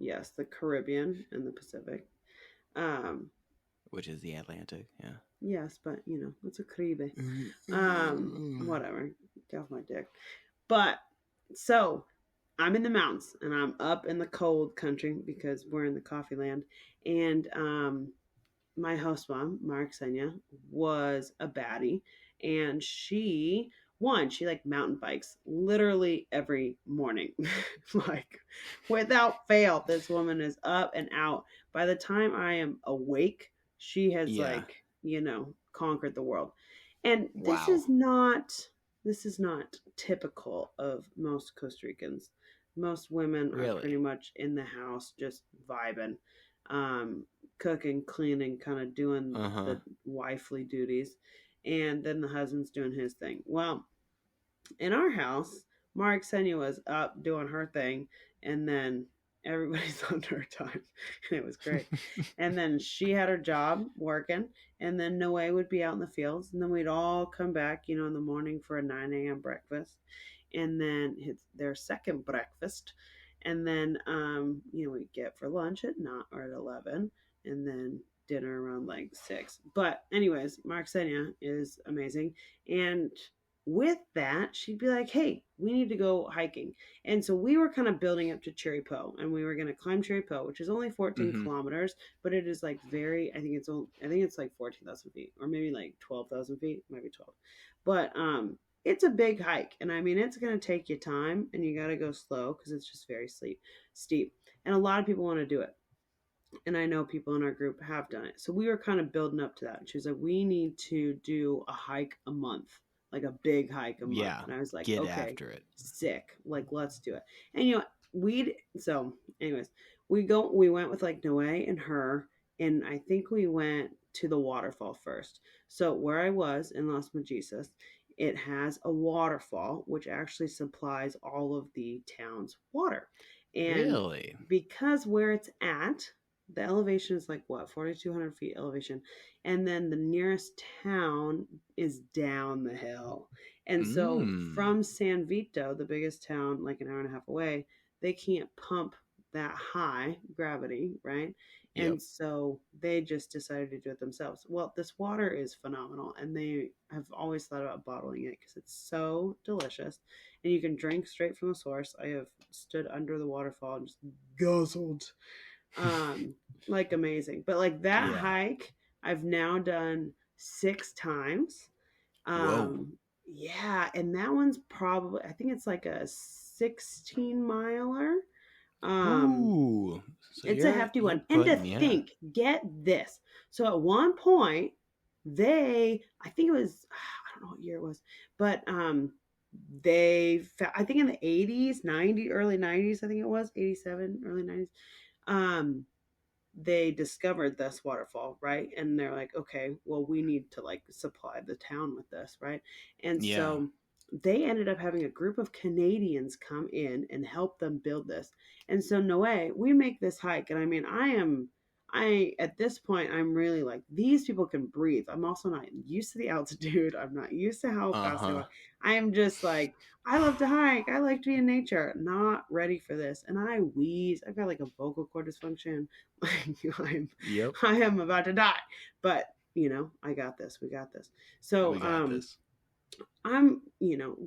Yes, the Caribbean and the Pacific. Um, Which is the Atlantic, yeah. yes, but it's a Caribe. Mm-hmm. Whatever. Get off my dick. But so I'm in the mountains and I'm up in the cold country because we're in the coffee land. And my host mom, Marksenia, was a baddie. And she like mountain bikes literally every morning. Like without fail, this woman is up and out. By the time I am awake, she has Yeah. like, conquered the world. And Wow. this is not typical of most Costa Ricans. Most women are pretty Really? much in the house just vibing, um, cooking, cleaning, kind of doing Uh-huh. the wifely duties. And then the husband's doing his thing. Well, in our house, Mark Senya was up doing her thing, and then everybody's on her time, and it was great. And then she had her job working, and then Noe would be out in the fields, and then we'd all come back, in the morning for a 9 a.m. breakfast, and then it's their second breakfast, and then we get for lunch at not or at 11, and then dinner around like 6. But anyways, Mark Senya is amazing, and with that, she'd be like, "Hey, we need to go hiking." And so we were kind of building up to Cherry Po, and we were going to climb Cherry Po, which is only 14 Mm-hmm. kilometers, but it is like I think it's like 14,000 feet, or maybe like 12,000 feet, maybe 12. But it's a big hike, and I mean it's going to take you time, and you got to go slow because it's just very steep, and a lot of people want to do it. And I know people in our group have done it. So we were kind of building up to that. And she was like, "We need to do a hike a month, like a big hike a month." Yeah. And I was like, Get "Okay, after it. sick. Like, let's do it." And so anyways, we went with like Noe and her, and I think we went to the waterfall first. So where I was in Las Majisas, it has a waterfall which actually supplies all of the town's water. And Really? because where it's at, the elevation is like what, 4,200 feet elevation, and then the nearest town is down the hill. And so Mm. from San Vito, the biggest town like an hour and a half away, they can't pump that high gravity, right? Yep. And so they just decided to do it themselves. Well, this water is phenomenal, and they have always thought about bottling it because it's so delicious, and you can drink straight from the source. I have stood under the waterfall and just guzzled Um, like amazing. But like that Yeah. hike, I've now done 6 times. Whoa. Yeah, and that one's probably I think it's like a 16 miler. Um, Ooh. So it's a hefty you're one. And to putting, yeah. think, get this. So at one point, I think it was, I don't know what year it was, but I think in the 80s, 90, early 90s, I think it was 87, early 90s. Um, they discovered this waterfall, right? And they're like, okay, well, we need to like supply the town with this, right? And Yeah. so they ended up having a group of Canadians come in and help them build this. And so, Noe, we make this hike, and I mean, at this point, I'm really like, these people can breathe. I'm also not used to the altitude. I'm not used to how fast they Uh-huh. walk. I am just like, I love to hike. I like to be in nature. Not ready for this. And I wheeze. I've got like a vocal cord dysfunction. I'm Yep. I am about to die. But I got this. We got this. So We got this. I'm,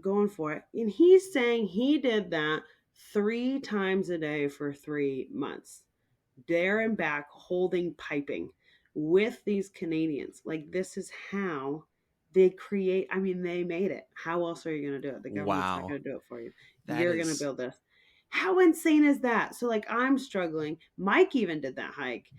going for it. And he's saying he did that 3 times a day for 3 months. There and back holding piping with these Canadians. Like this is how they create. I mean, they made it. How else are you going to do it? The government's not Wow. going to do it for you. That You're going to is, build this. How insane is that? So like I'm struggling. Mike even did that hike.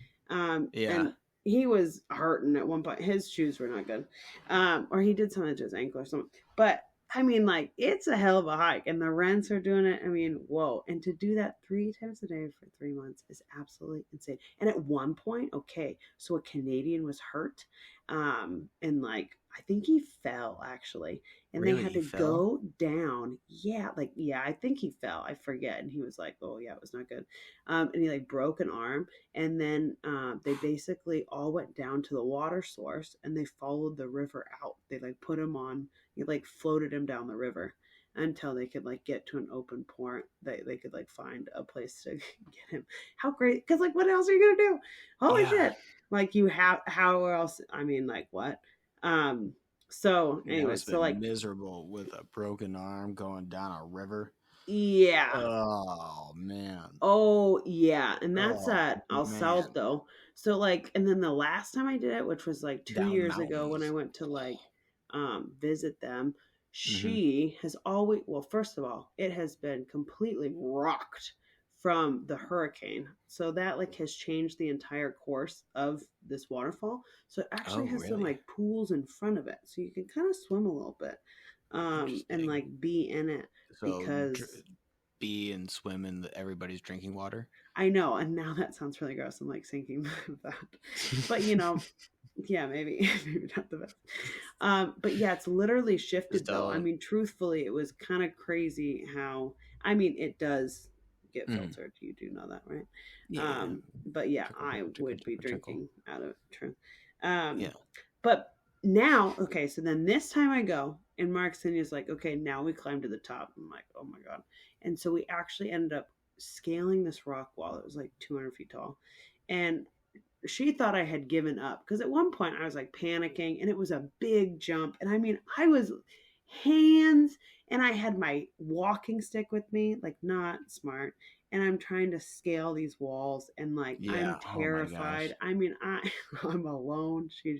yeah. And he was hurting at one point. His shoes were not good. Or he did something to his ankle or something. But I mean, like, it's a hell of a hike, and the rents are doing it. I mean, whoa. And to do that 3 times a day for 3 months is absolutely insane. And at one point, okay, so a Canadian was hurt. And like, I think he fell actually, and they Really? had He to fell? go down. Yeah, like, yeah, I think he fell. I forget. And he was like, oh, yeah, it was not good. And he like broke an arm. And then they basically all went down to the water source and they followed the river out. They like put him on, he like floated him down the river until they could like get to an open port. They could like find a place to get him. How great! Because like, what else are you gonna do? Holy Yeah. shit! Like you have how else? I mean, like what? Um. So, That anyways, must so have like, been miserable with a broken arm going down a river. yeah. Oh man. Oh yeah, and that's Oh at El man. Salto. So like, and then the last time I did it, which was like two Down years ago when I mountains. went to like visit them, Mm-hmm. she has always well, first of all, it has been completely rocked from the hurricane. So that like has changed the entire course of this waterfall. So it actually Oh has some really? like pools in front of it. So you can kind of swim a little bit. And Interesting. like be in it So because be and swim in everybody's drinking water. I know, and now that sounds really gross. I'm like thinking of that, but yeah, maybe maybe not the best. But yeah, it's literally Just shifted though. I don't. mean, truthfully, it was kind of crazy how. I mean, it does get Mm, filtered. You do know that, right? yeah. But yeah, Trickle, I trickle, trickle, would be trickle, trickle. drinking out of truth. Um, Yeah. but now, okay, so then this time I go, and Mark Cindy is like, okay, now we climb to the top. I'm like, oh my god. And so we actually ended up scaling this rock wall. It was like 200 feet tall. And she thought I had given up because at one point I was like panicking and it was a big jump. And I mean, I was hands and I had my walking stick with me, like not smart. And I'm trying to scale these walls and like I'm Yeah. Oh my gosh. terrified. I mean, I'm alone. She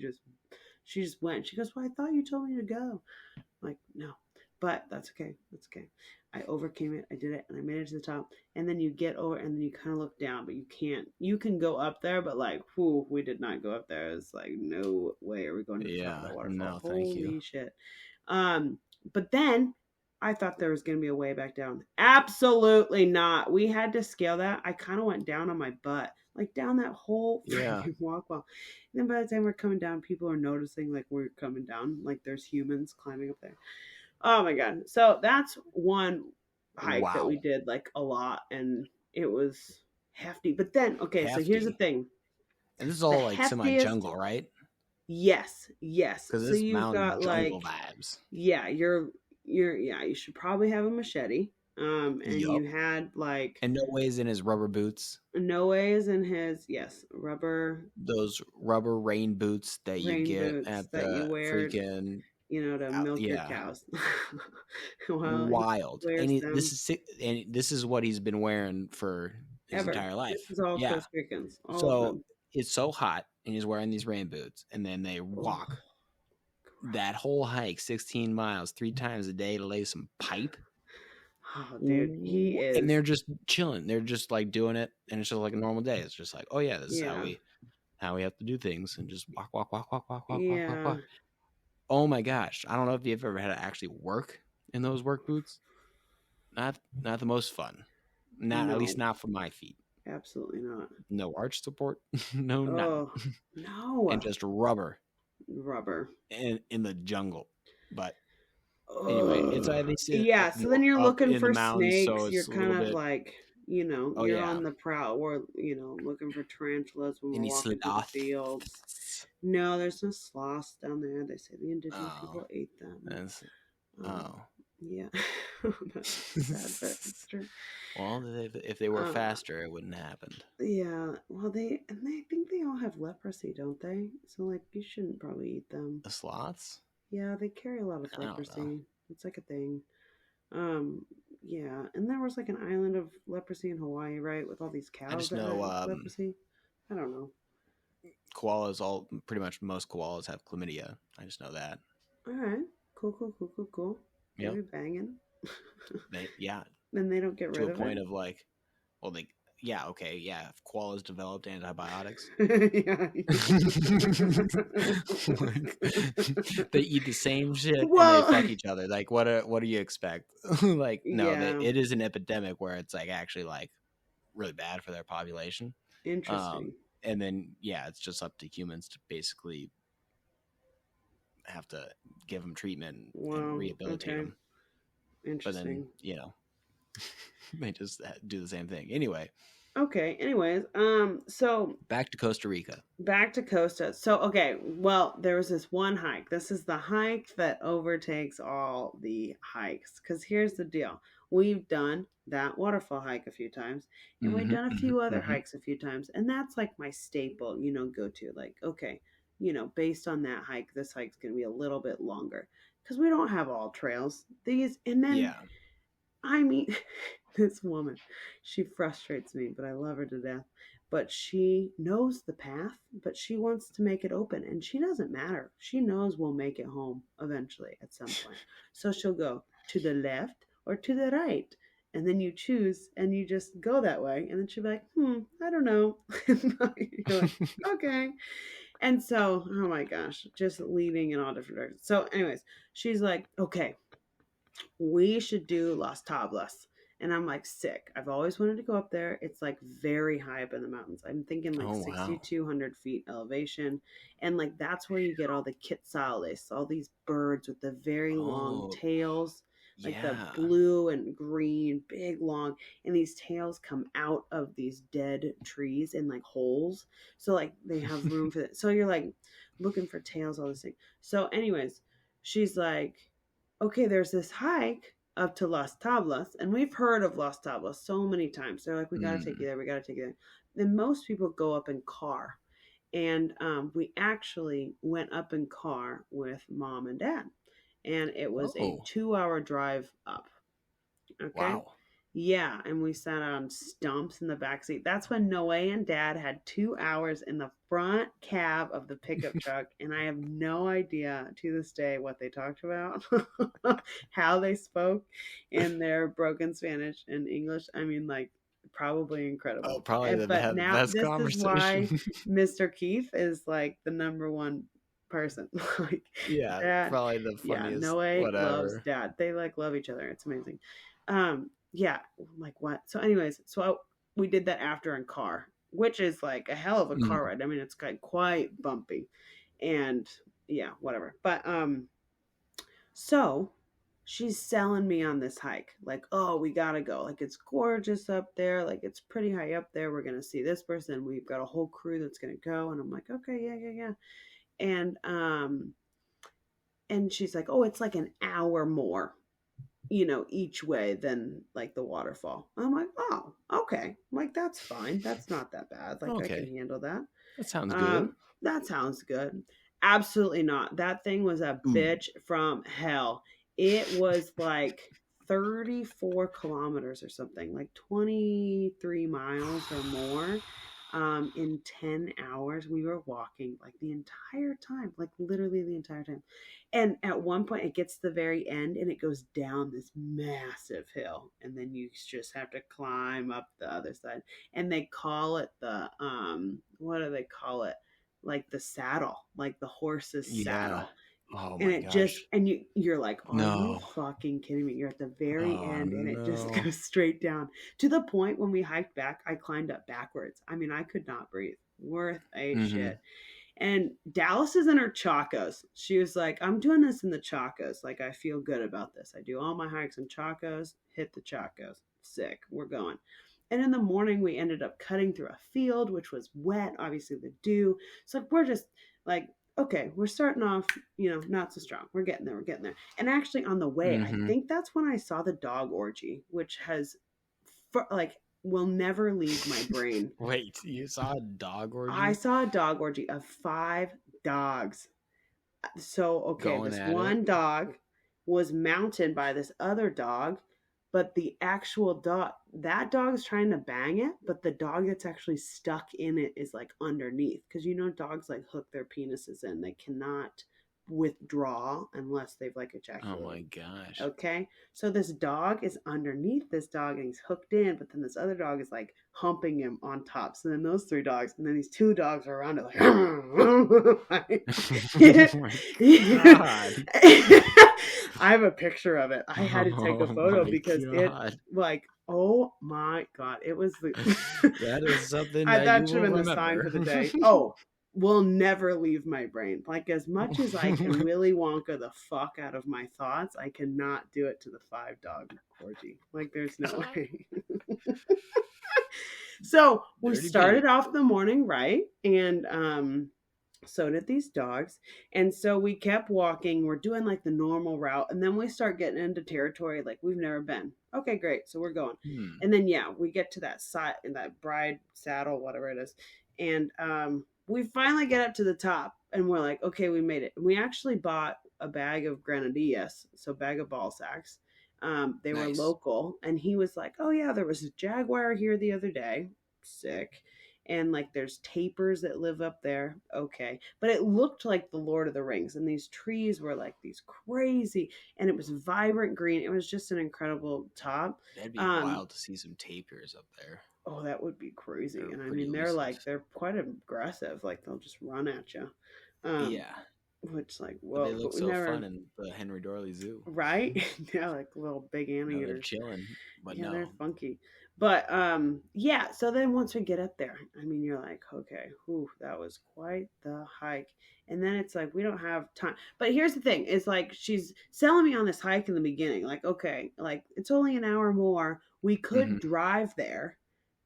just went. She goes, well, I thought you told me to go. I'm like, no, but that's okay. That's okay. I overcame it. I did it, and I made it to the top. And then you get over, and then you kind of look down, but you can't. You can go up there, but like, whew, we did not go up there. It's like, no way are we going to the top of Yeah. that waterfall. No, thank you. Holy shit. Um, but then I thought there was going to be a way back down. Absolutely not. We had to scale that. I kind of went down on my butt, like down that whole Yeah. freaking walk wall. And then by the time we're coming down, people are noticing like we're coming down, like there's humans climbing up there. Oh my god. So that's one hike that we Wow. did like a lot and it was hefty. But then, okay, so here's the Hefty. thing. And this is The all like semi heftiest, jungle, right? yes, yes. Because So it's you've mountain got jungle like, vibes. yeah, yeah, you should probably have a machete. And Yup. you had like And no ways in his rubber boots. Noah's in his, yes, rubber Those rubber rain boots that you rain get boots at that you the wear, freaking to milk your yeah, cows. Well, he wild. wears This them. is and this is what he's been wearing for his Ever. entire This life. is all Yeah. Costa Ricans, all of So them. it's so hot, and he's wearing these rain boots, and then they Oh, walk that whole hike, 16 miles, 3 times a day to lay some pipe. oh, dude, he And is. they're just chilling. They're just like doing it, and it's just like a normal day. It's just like, oh yeah, this is Yeah, how we have to do things, and just walk, walk, walk, walk, walk, walk, walk, walk, yeah. walk. Oh my gosh, I don't know if you've ever had to actually work in those work boots. Not the most fun. Not at least No, not for my feet. absolutely not. No arch support, no nothing, Oh, no. and just rubber Rubber. in the jungle. But anyway, it's Ugh. at least Yeah, so then you're up looking in the for mountains, so snakes. You're it's a kind little of bit. like, Oh you're yeah, on the prowl. We're, looking for tarantulas when we're any walking through the fields. sloths? No, there's no sloths down there. They say the indigenous Oh, people ate them. that's Um, oh. yeah. That's sad, but it's true. Well, if they were Uh, faster, it wouldn't have happened. yeah. Well, I think they all have leprosy, don't they? So like, you shouldn't probably eat them. The sloths? Yeah, they carry a lot of I don't know. leprosy. It's like a thing. Um, yeah, and there was like an island of leprosy in Hawaii, right? With all these I cows just that know had leprosy. I don't know. koalas. All pretty much most koalas have chlamydia. I just know that. All right, cool, cool, cool, cool, cool. They Yep. be banging. Yeah, Then they don't get to rid a of point it. of like, well, okay, yeah. If koalas developed antibiotics, Yeah. they eat the same shit and they Well, fuck each other. Like, what do you expect? Like, no, yeah, it is an epidemic where it's like actually like really bad for their population. interesting. And then yeah, it's just up to humans to basically have to give them treatment and Wow. rehabilitate Okay. them. But then Interesting. they just do the same thing. Anyway, Okay. Anyways, so back to Costa Rica. back to Costa. So, okay, well, there was this one hike. This is the hike that overtakes all the hikes. Because here's the deal, we've done that waterfall hike a few times, and we've Mm-hmm, done a mm-hmm, few other mm-hmm. hikes a few times. And that's like my staple, go to. Like, okay, based on that hike, this hike's going to be a little bit longer. Because we don't have all trails. And then, Yeah. I mean, this woman, she frustrates me, but I love her to death. But she knows the path, but she wants to make it open, and she doesn't matter. She knows we'll make it home eventually at some point. So she'll go to the left or to the right, and then you choose, and you just go that way. And then she'll be like, I don't know. You're like, okay. And so, oh my gosh, just leading in all different directions. So, anyways, she's like, okay, we should do Las Tablas. And I'm like, sick. I've always wanted to go up there. It's like very high up in the mountains. I'm thinking like Oh wow. 6,200 feet elevation. And like, that's where you get all the quetzales, all these birds with the very long tails, like the Yeah. blue and green, big, long. And these tails come out of these dead trees in like holes. So like they have room for that. So you're like looking for tails, all this thing. So, anyways, she's like, okay, there's this hike up to Las Tablas, and we've heard of Las Tablas so many times. They're like, we got to take you there, we got to take you there. Then most people go up in car, and we actually went up in car with mom and dad, and it was a 2-hour drive up. Okay. Wow. Yeah, and we sat on stumps in the back seat. That's when Noe and Dad had 2 hours in the front cab of the pickup truck, and I have no idea to this day what they talked about, how they spoke in their broken Spanish and English. I mean, like, probably incredible. Oh, probably the But now best this is why conversation. Mr. Keith is like the number one person. Like, Yeah, Dad, probably the yeah, funniest. Noe loves Whatever. Dad. They like love each other. It's amazing. Yeah, like what? So, anyways, we did that after in car, which is like a hell of a car ride. I mean, it's quite bumpy, and yeah, whatever. But so she's selling me on this hike, like, oh, we gotta go. Like, it's gorgeous up there. Like, it's pretty high up there. We're gonna see this person. We've got a whole crew that's gonna go, and I'm like, okay, yeah. And she's like, oh, it's like an hour more, each way than like the waterfall. I'm like, oh, okay. I'm like, that's fine. That's not that bad. Like, I can handle that. That sounds good. That sounds good. Absolutely not. That thing was a bitch from hell. It was like 34 kilometers or something, like 23 miles or more. In 10 hours, we were walking like the entire time, like literally the entire time. And at one point, it gets to the very end and it goes down this massive hill. And then you just have to climb up the other side. And they call it the, what do they call it? Like the saddle, like the horse's Yeah. saddle. Oh And my it just, gosh. and you're like, are you No. fucking kidding me? You're at the very Oh end and it just no. goes straight down to the point when we hiked back, I climbed up backwards. I mean, I could not breathe. Worth a Mm-hmm. shit. And Dallas is in her Chacos. She was like, I'm doing this in the Chacos. Like, I feel good about this. I do all my hikes in Chacos, hit the Chacos. Sick. We're going. And in the morning, we ended up cutting through a field, which was wet, obviously the dew. So we're just like, okay, we're starting off, not so strong. We're getting there. We're getting there. And actually, on the way, I Mm-hmm. think that's when I saw the dog orgy, which has, will never leave my brain. Wait, you saw a dog I orgy saw a dog orgy of 5 dogs. So, okay, going this at it? one dog was mounted by this other dog, but the actual dog, that dog is trying to bang it, but the dog that's actually stuck in it is like underneath. Because dogs like hook their penises in, they cannot withdraw unless they've like Oh ejaculated. my gosh. Okay, so this dog is underneath this dog and he's hooked in, but then this other dog is like humping him on top. So then those 3 dogs, and then these 2 dogs are around it like, Oh my god. I have a picture of it. I had to take a Oh photo my because it, god. like, oh my god, it was the. That is something that you That should will have been the sign remember. for the day. Oh, will never leave my brain. Like, as much as I can Willy Wonka the fuck out of my thoughts, I cannot do it to the 5 dog orgy. Like, there's no way. So we Dirty Pete. started off the morning right, and so did these dogs. And so we kept walking. We're doing like the normal route, and then we start getting into territory like we've never been. Okay, great. So we're going. Hmm. And then yeah, we get to that side in that bride saddle, whatever it is. And we finally get up to the top and we're like, okay, we made it. And we actually bought a bag of granadillas, so bag of ball sacks. They were Nice. local, and he was like, "Oh yeah, there was a jaguar here the other day. Sick." And like there's tapirs that live up there. Okay. But it looked like the Lord of the Rings, and these trees were like these crazy, and it was vibrant green. It was just an incredible top. That'd be Um wild to see some tapirs up there. oh, that would be crazy. They're And I pretty mean elusive. they're quite aggressive. Like they'll just run at you. Um Yeah. which like But they whoa, look but we so never fun in the Henry Dorley Zoo. right? Yeah, like little big They're anteaters. chilling. But Yeah, they're no. funky. But yeah, so then once we get up there, I mean you're like, okay, whew, that was quite the hike. And then it's like we don't have time. But here's the thing, is like she's selling me on this hike in the beginning. Like, okay, like it's only an hour more. We could Mm-hmm. drive there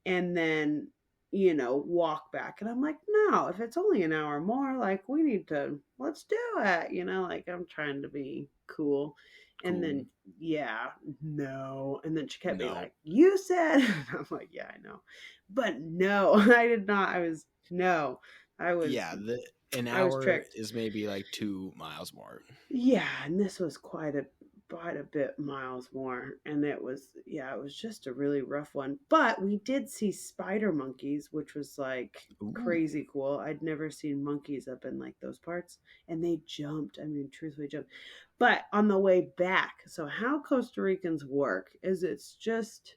and then walk back. And I'm like, no, if it's only an hour more, like we need to, let's do it, like I'm trying to be cool. And Cool. then yeah, no. And then she kept being No. like, you said. And I'm like, yeah, I know, but no. I did not. I was no, I was Yeah, an I was hour tricked. is maybe like 2 miles more. Yeah, and this was quite a bit miles more, and it was, yeah, it was just a really rough one. But we did see spider monkeys, which was like Ooh. crazy cool. I'd never seen monkeys up in like those parts, and they jumped. I mean, truthfully jumped. But on the way back, so how Costa Ricans work is it's just,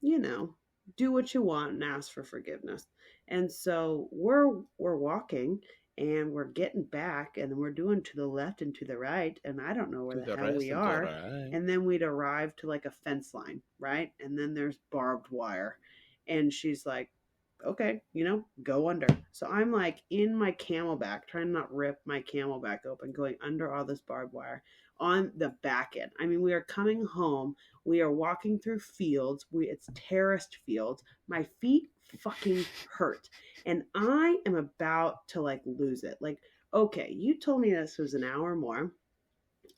you know, do what you want and ask for forgiveness. And so we're walking and we're getting back and we're doing to the left and to the right, and I don't know where To the the hell we rest and to the are. right. And then we'd arrive to like a fence line, right? And then there's barbed wire. And she's like, okay, go under. So I'm like in my camelback, trying to not rip my camelback open, going under all this barbed wire on the back end. I mean, we are coming home. We are walking through fields. It's terraced fields. My feet fucking hurt. And I am about to like lose it. Like, okay, you told me this was an hour more,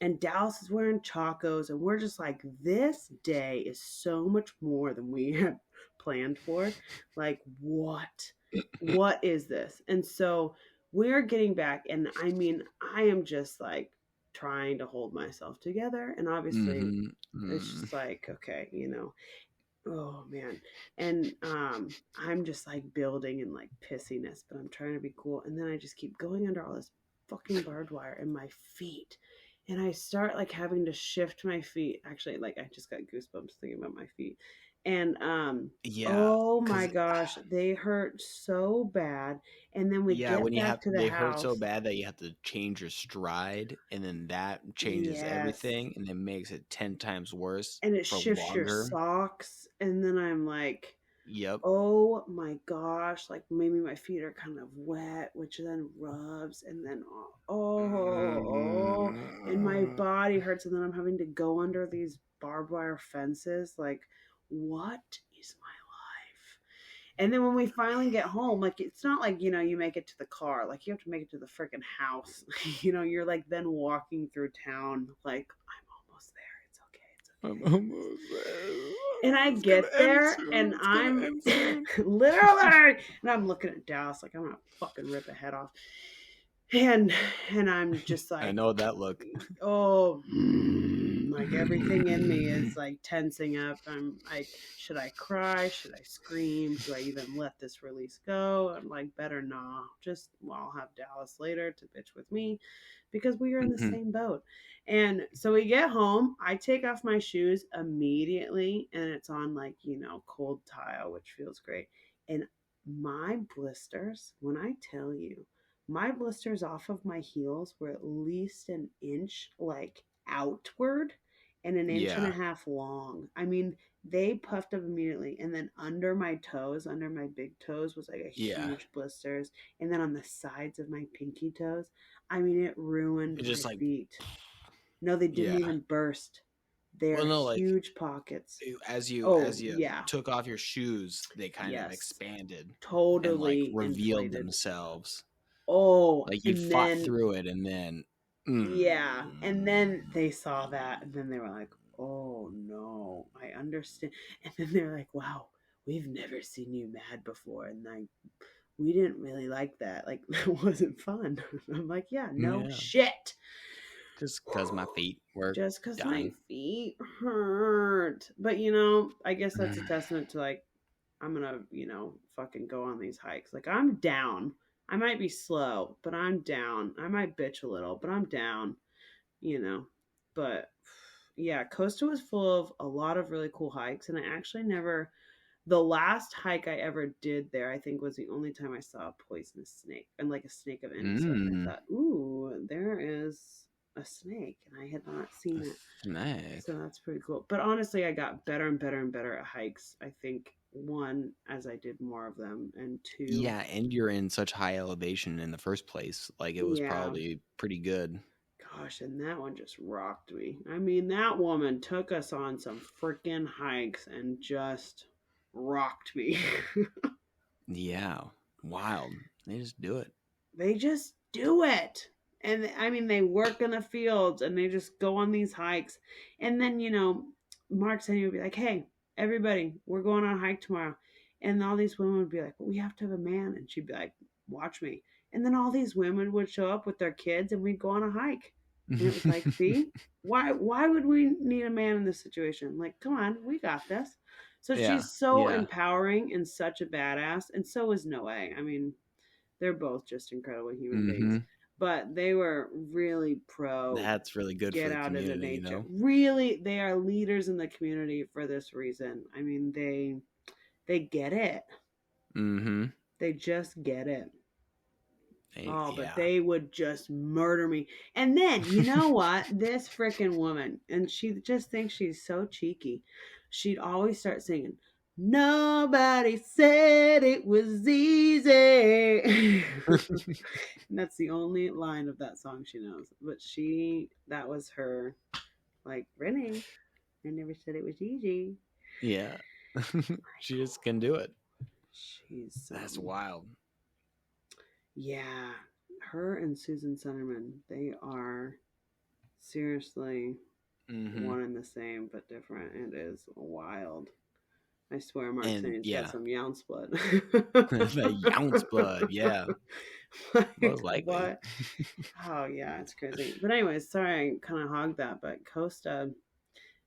and Dallas is wearing chacos, and we're just like, this day is so much more than we had planned for. Like, what is this? And so we're getting back, and I mean, I am just like, trying to hold myself together. And obviously, it's just like, okay, oh man. And I'm just like building in like pissiness, but I'm trying to be cool. And then I just keep going under all this fucking barbed wire in my feet. And I start like having to shift my feet. Actually, like I just got goosebumps thinking about my feet. And Yeah, oh my because gosh, they hurt so bad. And then we get when you back have to the they hurt so house. bad that you have to change your stride, and then that changes Yes. everything, and then makes it 10 times worse And it for shifts your longer. socks. And then I'm like, Yep. oh my gosh, like maybe my feet are kind of wet, which then rubs, and then and my body hurts, and then I'm having to go under these barbed wire fences. Like, what is my life? And then when we finally get home, like it's not like, you make it to the car, like you have to make it to the freaking house. You're like then walking through town, like I'm almost there. It's okay. It's I'm okay. almost there. And I It's gonna get end there soon. and It's gonna I'm end soon. literally, and I'm looking at Dallas like I'm gonna fucking rip a head off. And I'm just I like, know that look. oh, like everything in me is like tensing up. I'm like, should I cry? Should I scream? Do I even let this release go? I'm like, better nah. I'll have Dallas later to bitch with me because we are in the same boat. And so we get home. I take off my shoes immediately, and it's on like, cold tile, which feels great. And my blisters, when I tell you, my blisters off of my heels were at least an inch like outward and an inch and a Yeah. half long. I mean, they puffed up immediately. And then under my toes, under my big toes, was like a Yeah. huge blisters. And then on the sides of my pinky toes, I mean, it ruined It's my just like, feet. No, they didn't yeah. even burst. They're Well, no, like huge pockets. as you Oh, as you yeah. took off your shoes, they kind of Yes. expanded and like Totally revealed inflated. themselves. Oh, Like you and fought then through it, and then yeah. And then they saw that and then they were like, oh no, I understand. And then they're like, wow, we've never seen you mad before. And like, we didn't really like that. Like, that wasn't fun. I'm like, yeah, no yeah, shit. just because my feet were Just because my done. feet hurt. But, I guess that's a testament to like, I'm gonna, fucking go on these hikes. Like I'm down. I might be slow, but I'm down. I might bitch a little, but I'm down, you know. But yeah, Costa was full of a lot of really cool hikes, and I actually never. The last hike I ever did there, I think, was the only time I saw a poisonous snake and like a snake of any sort. And I thought, ooh, there is a snake, and I had not seen it. Snake. So that's pretty cool. But honestly, I got better and better and better at hikes. I think one, as I did more of them, and two, Yeah, and you're in such high elevation in the first place. Like it was yeah, probably pretty good. gosh, and that one just rocked me. I mean, that woman took us on some freaking hikes and just rocked me. Yeah, wild. They just do it. They just do it. And I mean, they work in the fields and they just go on these hikes. And then, Mark Sandy would be like, hey, everybody, we're going on a hike tomorrow. And all these women would be like, well, we have to have a man. And she'd be like, watch me. And then all these women would show up with their kids and we'd go on a hike. And it was like, see, why would we need a man in this situation? Like, come on, we got this. So Yeah, she's so yeah. empowering and such a badass. And so is Noe. I mean, they're both just incredible human beings. But they were really pro That's really good for get the out into community, nature. Really, they are leaders in the community for this reason. I mean, they get it. They just get it. But they would just murder me. And then, you know what? This freaking woman, and she just thinks she's so cheeky. She'd always start singing, nobody said it was easy. And that's the only line of that song she knows. But that was her, like, Brittany, I never said it was easy. Yeah. She just can do it. That's wild. Yeah, her and Susan Sunderman, they are seriously one and the same, but different. It is wild. I swear Mark Sandy's got some Younce blood. The Younce blood, yeah. Most Like, likely. what? Oh, yeah, it's crazy. But anyways, sorry I kind of hogged that. But Costa,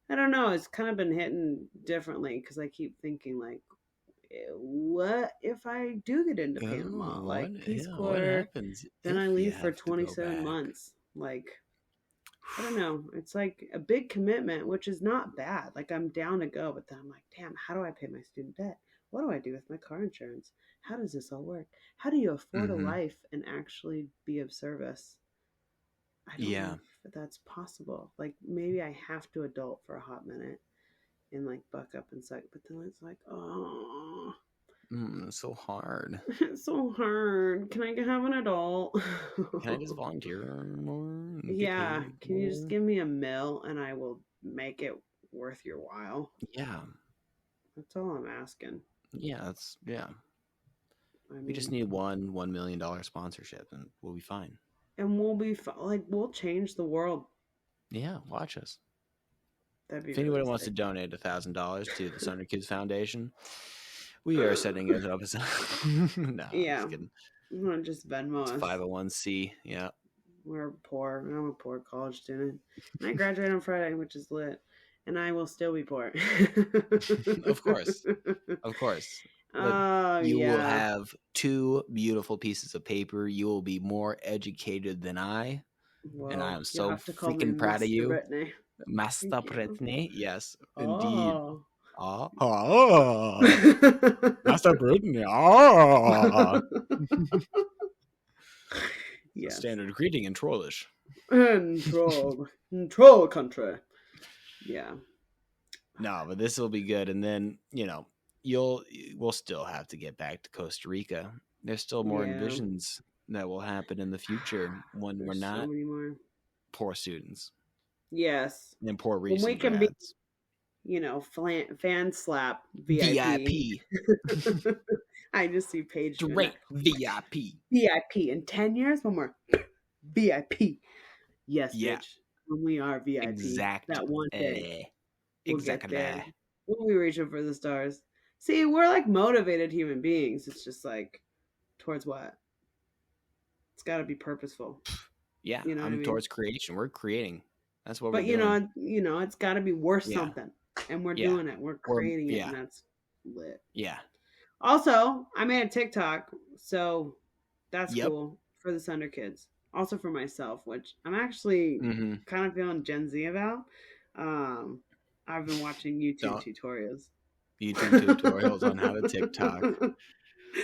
I don't know. It's kind of been hitting differently because I keep thinking, like, what if I do get into Panama? Oh, what? Like, Peace Yeah, what Corps, happens then I if you leave for have to go 27 back? months. Like, I don't know. It's like a big commitment, which is not bad. Like, I'm down to go, but then I'm like, damn, how do I pay my student debt? What do I do with my car insurance? How does this all work? How do you afford a Mm-hmm. life and actually be of service? I don't Yeah. know if that's possible. Like, maybe I have to adult for a hot minute and like buck up and suck, but then it's like, oh, It's so hard. it's so hard. Can I have an adult? Can I just volunteer more and get Yeah, paid can you just more? give me a mill and I will make it worth your while? Yeah. That's all I'm asking. Yeah. I We just mean, need $1 million sponsorship and we'll be fine. and we'll be like, we'll change the world. Yeah, watch us. That'd be If really anybody wants to sick. donate $1,000 to the Sunderkids Foundation, we are setting it up as no, I'm Yeah, just kidding. I'm gonna just Venmo It's us. 501c. Yeah. We're poor. I'm a poor college student, and I graduate on Friday, which is lit. And I will still be poor. Of course. Of course. But Oh you will yeah. have 2 beautiful pieces of paper. You will be more educated than I. And I Well, am you'll so have to call me freaking proud of Master you. Brittany. Master Thank you. Brittany. Yes, indeed. Oh. Master Brittany. Ah. Yes. Standard greeting in Trollish. And troll country. Yeah. No, but this will be good. And then, we'll still have to get back to Costa Rica. There's still more Yeah. envisions that will happen in the future when we're There's so not many more. poor students Yes. and poor When we recent can be, grads. fan slap VIP. VIP. I just see Paige doing Straight that. VIP. VIP in 10 years. One more. VIP. Yes, Yeah, bitch. When we are VIP, exact. that one day we'll get Exactly. there. We'll be reaching for the stars. See, we're like motivated human beings. It's just like towards what? It's got to be purposeful. Yeah, You know what I I'm mean? towards creation. We're creating. That's what we're But doing. it's got to be worth Yeah. something, and we're Yeah. doing it. We're creating it, and that's lit. Yeah. Also, I made a TikTok, so that's Yep. cool for the Sunderkids. Also for myself, which I'm actually Mm-hmm. kind of feeling Gen Z about. I've been watching YouTube tutorials. YouTube tutorials on how to TikTok.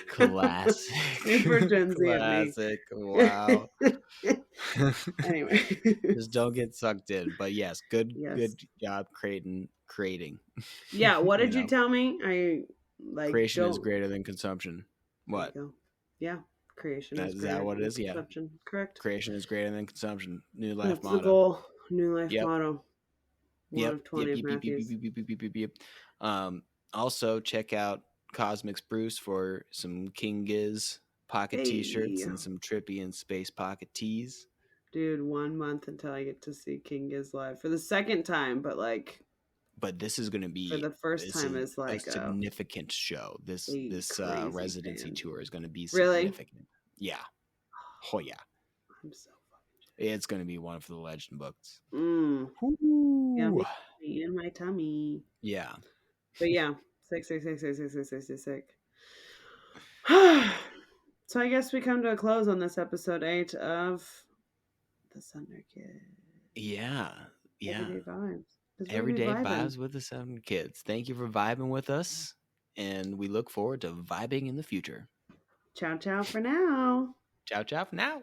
Classic. Super Gen Z of me. Classic. Wow. Anyway. Just don't get sucked in. But yes, good job creating. Yeah, what did you tell me? I like creation is greater than consumption. What? Yeah, creation is Is greater that what it than is? Yeah. consumption. Correct. Creation is greater than consumption. New life That's motto. the goal. New life motto. Yep. Of 20 of Matthews. Also, check out Cosmic's Bruce for some King Giz pocket t-shirts and some Trippy and Space pocket tees. Dude, 1 month until I get to see King Giz live for the second time, but this is going to be for the first time is like a significant show. This residency tour is going to be significant. Really? Yeah. Oh yeah. I'm so it's going to be one of the legend books. Yeah, in my tummy. Yeah. But yeah, sick. So I guess we come to a close on this episode 8 of the Sunderkids. Yeah. Everyday vibes. Everyday vibes with the Sunderkids. Thank you for vibing with us, and we look forward to vibing in the future. Ciao for now. Ciao for now.